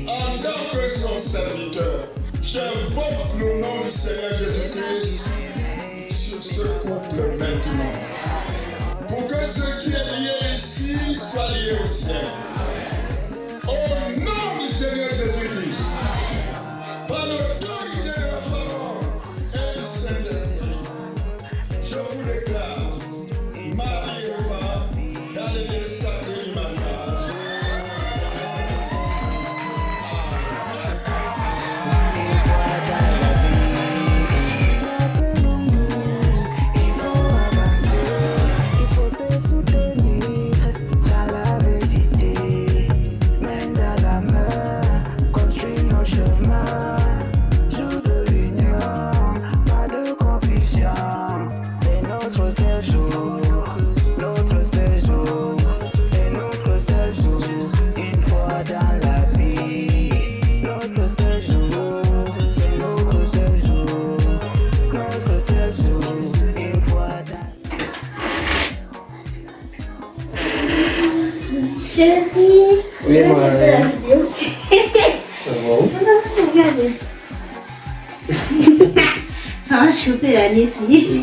en tant que son serviteur, j'invoque le nom du Seigneur Jésus-Christ sur ce couple maintenant. Pour que ce qui est lié ici soit lié au ciel. Au nom du Seigneur Jésus-Christ, par l'autorité de la parole et du Saint-Esprit, je vous déclare, Marie et Eva, dans les lieux sacrés du mariage. Il faut avancer, il faut se soutenir dans la vérité, main dans la main, construire nos chemins, jour de l'union, pas de confusion. C'est notre séjour, c'est notre séjour, une fois dans la vie. Notre séjour, c'est notre séjour, une fois dans. Chérie, Oui, Marie. regardez. Ça va choper la ici.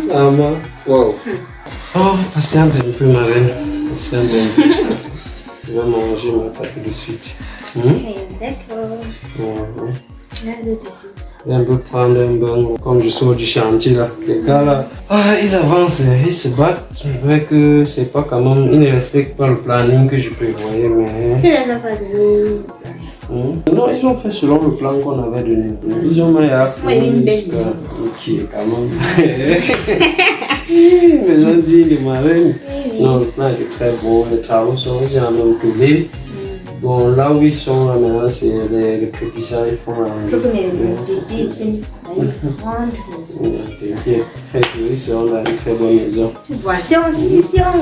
Maman, wow. Oh, patiente un peu, ma reine. Patiente un peu. Je vais manger ma tarte de suite. D'accord. Là, l'autre ici. Un peu prendre un bain comme je sors du chantier là. Les gars là, ils avancent, ils se battent. Je vois que c'est pas quand même, ils ne respectent pas le planning que je prévoyais, mais. Tu les as pas donné. Non, ils ont fait selon le plan qu'on avait donné. Ils ont mis à Ouais, une belle qui est quand même. Mais ils ont dit les marraines. Non, le plan était très bon. Les travaux sont aussi en même trouvé. Bon, là où ils sont là maintenant, c'est les crépissards, ils font un. Je connais les bébés, une grande maison. Ils sont dans une très bonne maison. Tu vois, si on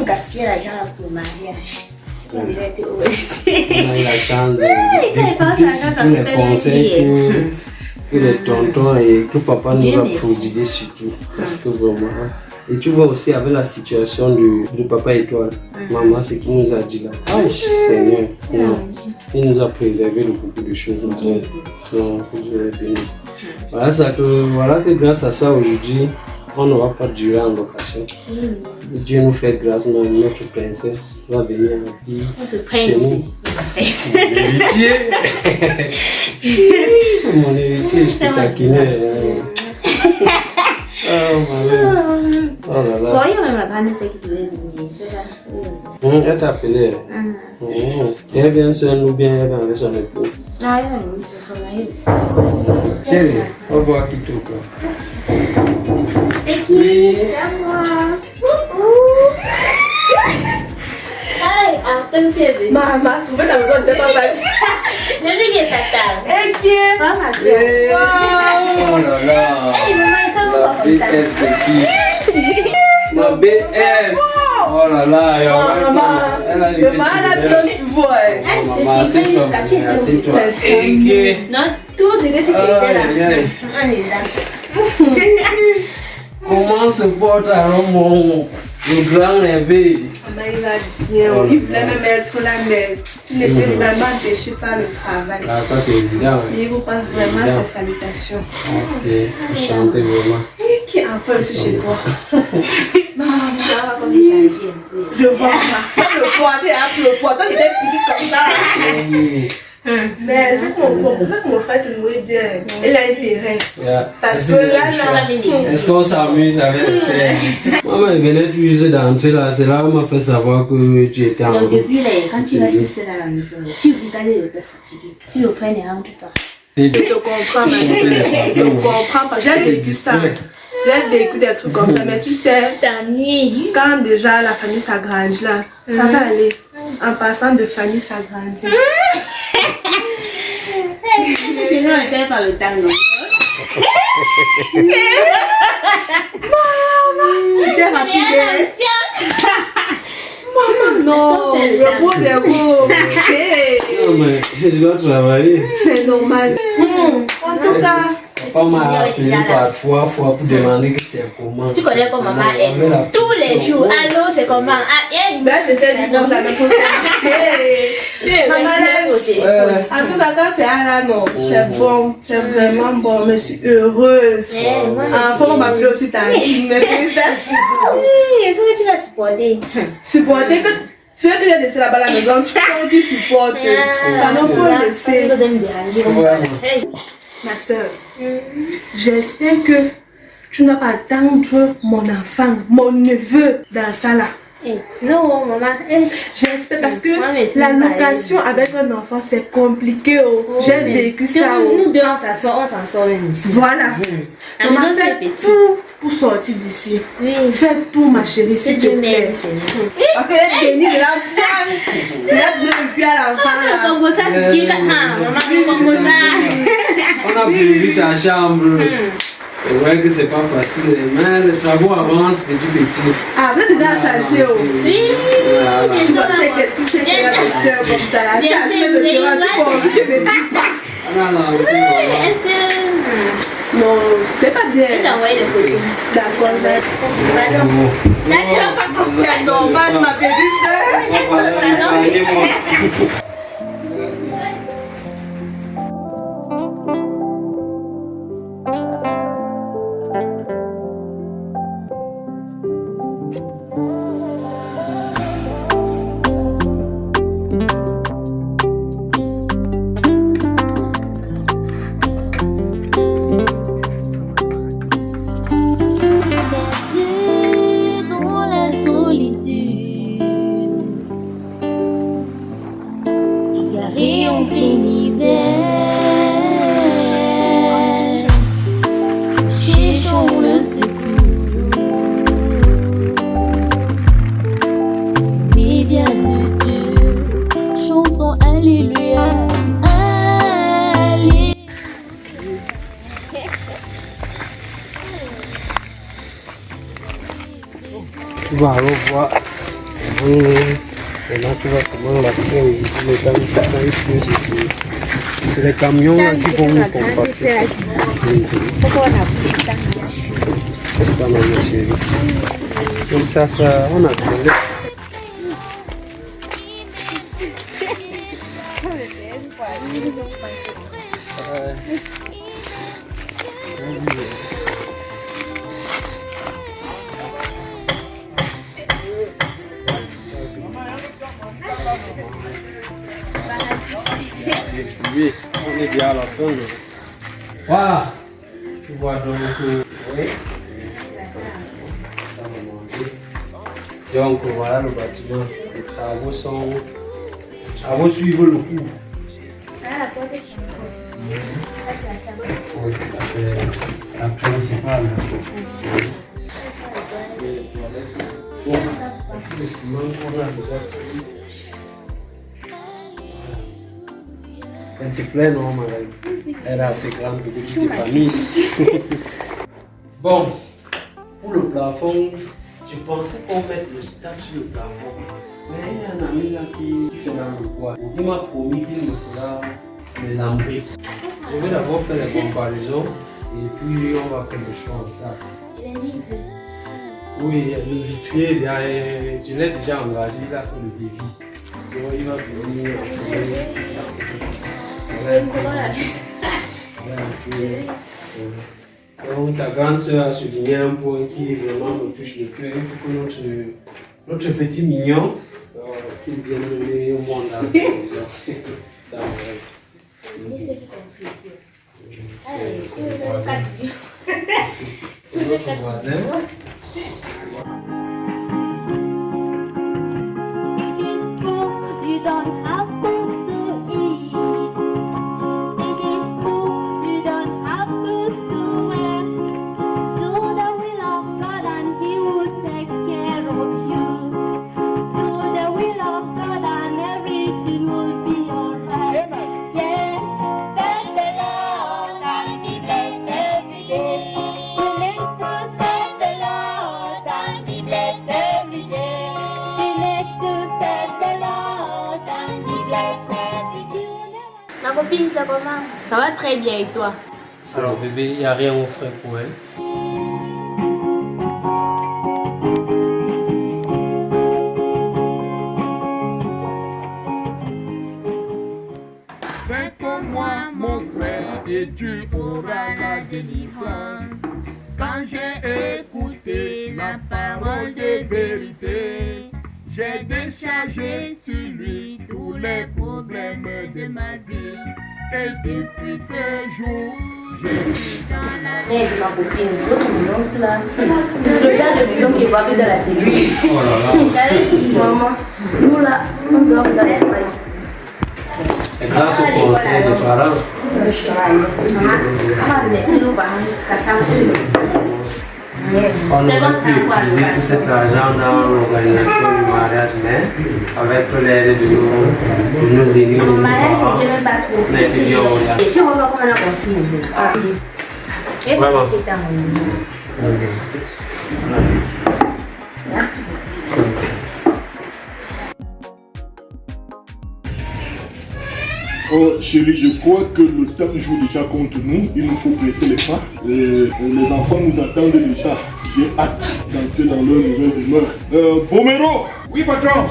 gaspille l'argent là pour le mariage, on dirait que On a eu la chance d'écouter surtout les conseils que les tontons et que papa nous a prodigués surtout. Parce que vraiment. Et tu vois aussi avec la situation de Papa Étoile, maman, ce qu'il nous a dit là. Oh Seigneur, il nous a préservé de beaucoup de choses. Donc, je vais bénir. Voilà que grâce à ça aujourd'hui, on n'aura pas duré en location. Dieu nous fait grâce, notre princesse va venir chez nous. C'est mon héritier. C'est mon héritier, je te taquinais. Oh là là. Bon, il y a même la grande sœur qui devait venir, c'est ça. Elle t'a appelé. Elle vient seule ou bien elle vient avec son époux? Non, elle va venir, c'est son mari. Chérie, on va voir qui tout. C'est qui? C'est moi. Allez, Maman, trouver ta maison n'était pas facile. Le bébé est tata. Et qui est? Pas ma soeur. Oh là là. Hey, maman, La BS de qui? La BS. Oh là là. Elle a les maman, elle a besoin de se voir. C'est toi. Non, tout ce que tu faisais là. On est là. Comment se porte alors le grand réveil? Il va bien. Il voulait même être là, mais il était vraiment empêché par le travail. Ah, ça c'est évident. Il vous passe vraiment ses salutations. Ok, chantez vraiment. Qui est enfin aussi chez toi? Maman, ça va comme changer un peu. Je vois ça. Le poids, tu es appelé le poids. Toi, tu étais petite comme ça. Mais mon frère te nourrit bien. Il a intérêt. Parce que là, est-ce qu'on s'amuse avec le père? Maman, elle venait tout juste d'entrer là. C'est là où m'a fait savoir que tu étais en Donc, depuis là, quand tu restes seul à la maison, tu regardes le test fatigué. Si le frère ne rentre pas. Je te comprends, mais je comprends pas. J'ai dit ça. J'ai vécu des trucs comme ça, mais tu sais, quand déjà la famille s'agrandit là, ça va aller. En passant de famille s'agrandit. Chez nous, on était par le temps, non? Maman, t'es rapide. Maman, non, le beau des beaux. Non, mais je dois travailler. C'est normal. En tout cas, on m'a appelé par 3 fois pour demander que c'est comment. Tu connais comment maman est. Tous les jours. Allô, c'est comment? Ah, ben, tu fais du bon, ça me pose. Maman, en tout cas, quand c'est à la non, c'est bon, c'est vraiment bon. Je suis heureuse. Enfin, on m'appelle aussi ta fille. Mes félicitations. Oui, est-ce que tu vas supporter? Supporter que. Ceux que j'ai laissé là-bas à la maison, tu peux qui supportent. Pardon pour laisser. Ma soeur, j'espère que tu n'as pas attendre mon enfant, mon neveu dans ça là. Non, maman. J'espère parce que la location avec un enfant c'est compliqué. J'ai vécu ça. Nous deux on s'en sort même ici. Voilà. Maman fait tout pour sortir d'ici. Fais tout ma chérie s'il te plaît. Ok, béni de la femme. Il a donné le pied à l'enfant. Comme ça, c'est qui? Maman, comme ça. On a prévu ta chambre. C'est vrai que c'est pas facile, mais les travaux avancent petit. Ah, vous êtes déjà à chantier. Oui. Tu vas checker si tu es là, tu sais comme ça. Tu achètes le terrain, tu peux tu ne dis pas. Non, c'est bon. Est-ce que... Non, c'est pas bien. Je t'envoie des photos. D'accord, mais... Là, tu vas pas comme ça. C'est normal, ma petite soeur. Tu vas revoir. Et là, tu vois comment l'accès au métal, c'est les camions là, qui vont nous compacter ça. C'est pas mal, ma chérie. Comme ça, on accélère. Oui, on est bien à la fin. Voilà. Tu vois donc, oui. Donc voilà le bâtiment. Les travaux suivent le cours. Ah, la porte est ça, c'est la chambre. Oui, c'est la principale. Bon, parce que le ciment qu'on a déjà pris. Elle te plaît, non, madame? Elle est assez grande pour que tu t'épanouisses. Bon, pour le plafond, je pensais qu'on mette le staff sur le plafond. Mais il y a un ami là qui fait dans le bois. Il m'a promis qu'il me fera les lambris. Je vais d'abord faire les comparaisons et puis on va faire le choix de ça. Il est vite. Oui, le vitrier, je l'ai déjà engagé, il a fait le devis. Donc il va venir enseigner. Donc ta grande sœur a souligné un point qui vraiment me touche le cœur. Il faut que notre petit mignon qu'il vienne mener au monde dans cette maison. Mais c'est qui construit ici? C'est notre voisin. Ma copine, ça comment? Ça va très bien et toi? Alors bébé, il n'y a rien au frais pour elle. Fais comme moi, mon frère, et tu auras la délivrance. Quand j'ai écouté la parole de vérité, j'ai déchargé sur lui tous les problèmes de ma vie. Et depuis ce jour, je suis dans la... Hey, ma copine, votre maison là, c'est le genre de maison qui va dans la télé. Oh là là. Maman, nous là, on dort dans la maille. C'est grâce au conseil des parents. Maman, merci nous parents jusqu'à 100 euros. On aurait pu utiliser tout cet argent dans l'organisation du mariage, mais avec l'aide de nos aînés, de nos parents, on a étudié au Montréal. Et tu vois comment on a conçu mon bébé. Vraiment. Merci. Oh chérie, je crois que le temps joue déjà contre nous. Il nous faut presser les pas. Les enfants nous attendent déjà. J'ai hâte d'entrer dans leur nouvelle demeure. Bomero! Oui, patron.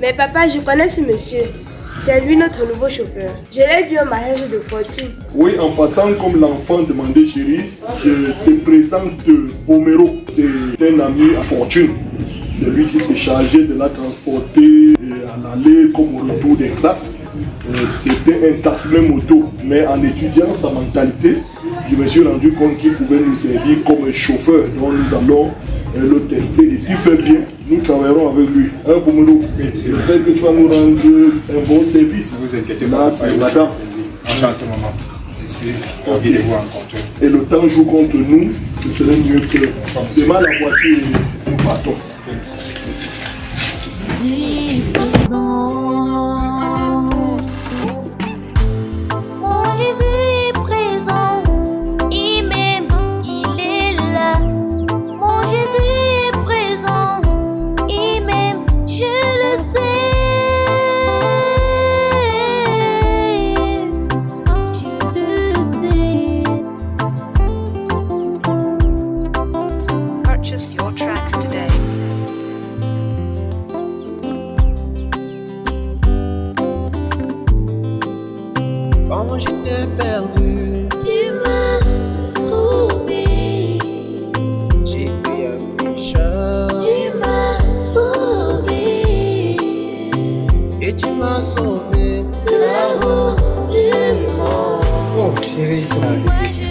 Mais papa, je connais ce monsieur. C'est lui notre nouveau chauffeur. Je l'ai vu au mariage de fortune. Oui, en passant comme l'enfant demandait chérie, je te présente Bomero. C'est un ami à fortune. C'est lui qui s'est chargé de la transporter à l'aller comme au retour des classes. C'était un taxman moto, mais en étudiant sa mentalité, je me suis rendu compte qu'il pouvait nous servir comme chauffeur. Donc nous allons le tester et s'il fait bien, nous travaillerons avec lui. Hein, Bomelo? J'espère que tu vas nous rendre un bon service. Ne vous inquiétez pas. Là, c'est madame. Enchanté, maman. Je suis ravi de vous rencontrer. Et le temps joue contre nous, ce serait mieux que demain la voiture et nous partons. Mon Jésus est présent, il m'aime, il est là. Mon Jésus est présent, il m'aime, je le sais. Je le sais. Purchase your tracks today. Quand j'étais perdu, Tu m'as trouvé, j'étais un pécheur. tu m'as sauvé, Et tu m'as sauvé de l'amour du monde. Oh chérie, ça.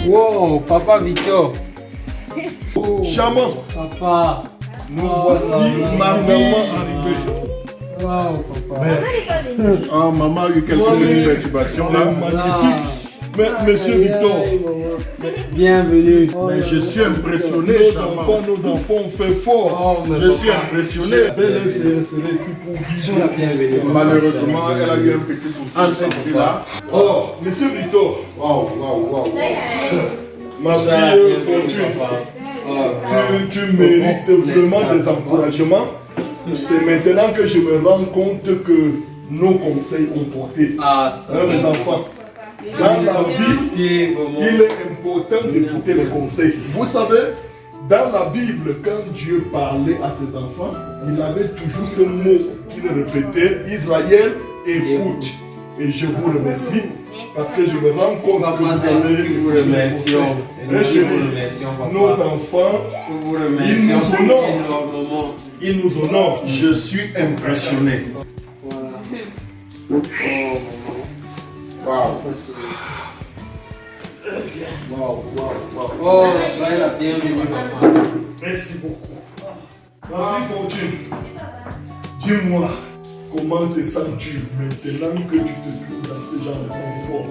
Wow, papa Victor. Charmant. Papa. Nous voici maman arrivée. Wow, papa. Ah, maman a eu quelques petites perturbations là. Magnifique. Mais monsieur Victor, bienvenue. Mais je suis impressionné, nos enfants ont fait fort. Je suis impressionné. Malheureusement, elle a eu un petit souci de santé là. Oh, monsieur Victor. Waouh. Ma fille Fortune, tu mérites vraiment des encouragements. C'est maintenant que je me rends compte que nos conseils ont porté. Mes enfants. Dans la vie, il est important d'écouter les conseils. Vous savez, dans la Bible, quand Dieu parlait à ses enfants, il avait toujours ce mot qu'il répétait, Israël, écoute. Et je vous remercie parce que je me rends compte que vous remercions. Nos enfants, ils nous honorent. Je suis impressionné. Oh, soyez la bienvenue, maman. Merci beaucoup. Ma fille Fortune, dis-moi, comment te sens-tu maintenant que tu te trouves dans ce genre de confort?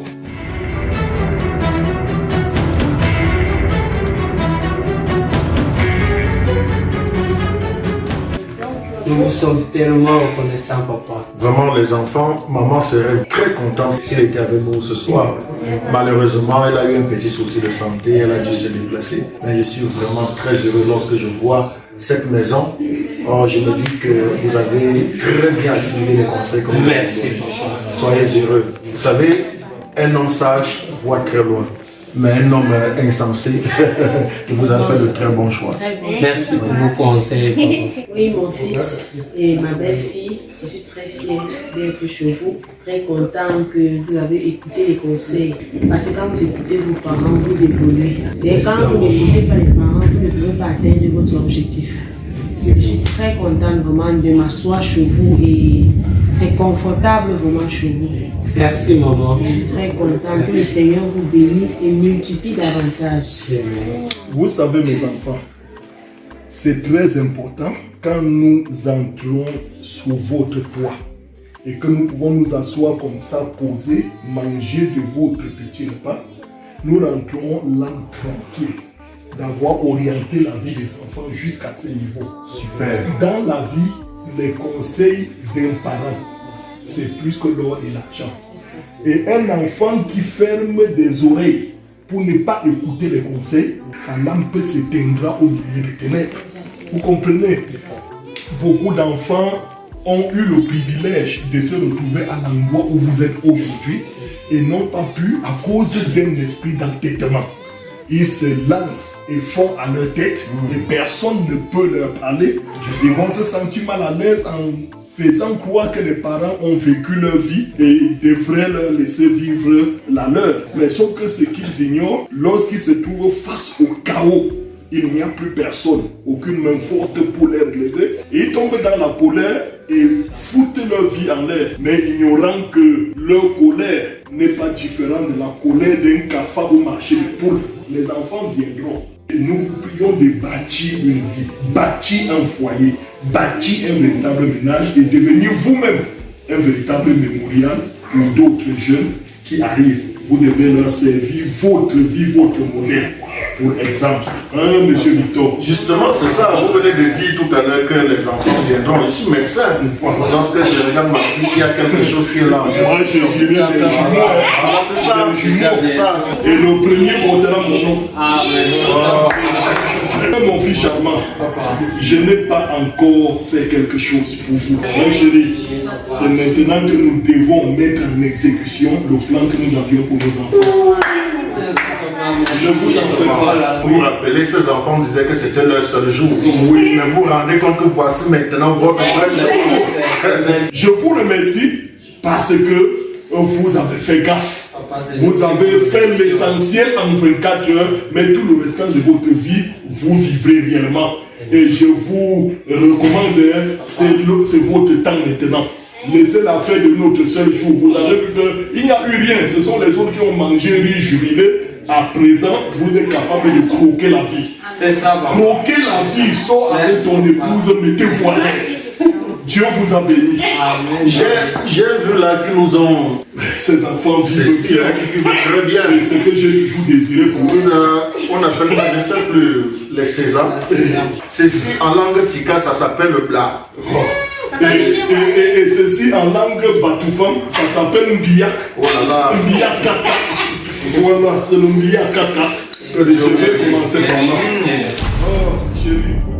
Nous vous sommes tellement reconnaissants, papa. Vraiment, les enfants, maman serait très contente si elle était avec nous ce soir. Malheureusement, elle a eu un petit souci de santé, elle a dû se déplacer. Mais je suis vraiment très heureux lorsque je vois cette maison. Oh, je me dis que vous avez très bien assimilé les conseils. Merci, papa. Soyez heureux. Vous savez, un homme sage voit très loin. Mais un homme insensé, vous avez fait de très bons choix. Merci pour vos conseils. Oui, mon fils et ma belle-fille, je suis très fière d'être chez vous, très content que vous avez écouté les conseils. Parce que quand vous écoutez vos parents, vous évoluez. Et quand vous n'écoutez pas les parents, vous ne pouvez pas atteindre votre objectif. Je suis très contente vraiment de m'asseoir chez vous et c'est confortable vraiment chez vous. Merci, maman. Je suis très contente que le Seigneur vous bénisse et multiplie davantage. Vous savez, mes enfants, c'est très important quand nous entrons sous votre toit et que nous pouvons nous asseoir comme ça, poser, manger de votre petit repas. Nous rentrons l'âme tranquille d'avoir orienté la vie des enfants jusqu'à ce niveau. Super. Dans la vie, les conseils d'un parent, c'est plus que l'or et l'argent. Et un enfant qui ferme des oreilles pour ne pas écouter les conseils, sa lampe s'éteindra au milieu des ténèbres. Vous comprenez? Beaucoup d'enfants ont eu le privilège de se retrouver à l'endroit où vous êtes aujourd'hui et n'ont pas pu à cause d'un esprit d'entêtement. Ils se lancent et font à leur tête et personne ne peut leur parler. Ils vont se sentir mal à l'aise en faisant croire que les parents ont vécu leur vie et ils devraient leur laisser vivre la leur. Mais sauf que ce qu'ils ignorent, lorsqu'ils se trouvent face au chaos, il n'y a plus personne, aucune main forte pour les relever. Et ils tombent dans la colère et foutent leur vie en l'air, mais ignorant que leur colère n'est pas différente de la colère d'un cafard au marché de poules. Les enfants viendront. Et nous vous prions de bâtir une vie, bâtir un foyer, bâtir un véritable ménage et devenir vous-même un véritable mémorial pour d'autres jeunes qui arrivent. Vous devez leur servir votre vie, votre modèle. Pour exemple, monsieur Victor. Justement, c'est ça. Vous venez de dire tout à l'heure que les enfants viendront. Je suis médecin. Lorsque je regarde ma fille, il y a quelque chose qui est là. Moi, je dirais des jumeaux. C'est ça, c'est ça. Et le premier portera mon nom. Mon fils charmant, je n'ai pas encore fait quelque chose pour vous. Mon chéri, c'est maintenant que nous devons mettre en exécution le plan que nous avions pour nos enfants. Ne vous en faites pas. Vous vous rappelez, ces enfants disaient que c'était leur seul jour. Oui, mais vous vous rendez compte que voici maintenant votre vrai. Je vous remercie parce que vous avez fait gaffe. Vous avez fait l'essentiel en 24 heures, mais tout le restant de votre vie, vous vivrez réellement. Et je vous recommande, c'est votre temps maintenant. Laissez la fête de notre seul jour. Vous avez vu qu'il n'y a eu rien. Ce sont les autres qui ont mangé, ri, jubilé. À présent, vous êtes capable de croquer la vie. C'est ça, croquer la vie, sors avec ton épouse, mettez-vous à l'aise. Dieu vous a béni. J'ai vu là qu'ils nous ont... Ces enfants vivent bien. Ils vivent très bien. C'est ce que j'ai toujours désiré pour eux. On appelle ça, je ne sais plus, les sésames. Ceci, en langue tika, ça s'appelle le plat. Et ceci, en langue batoufam, ça s'appelle Mbiyak. Oh là là. Mbiyak kaka. Voilà, c'est le Mbiyak kaka. Je vais commencer par là. Oh, chérie.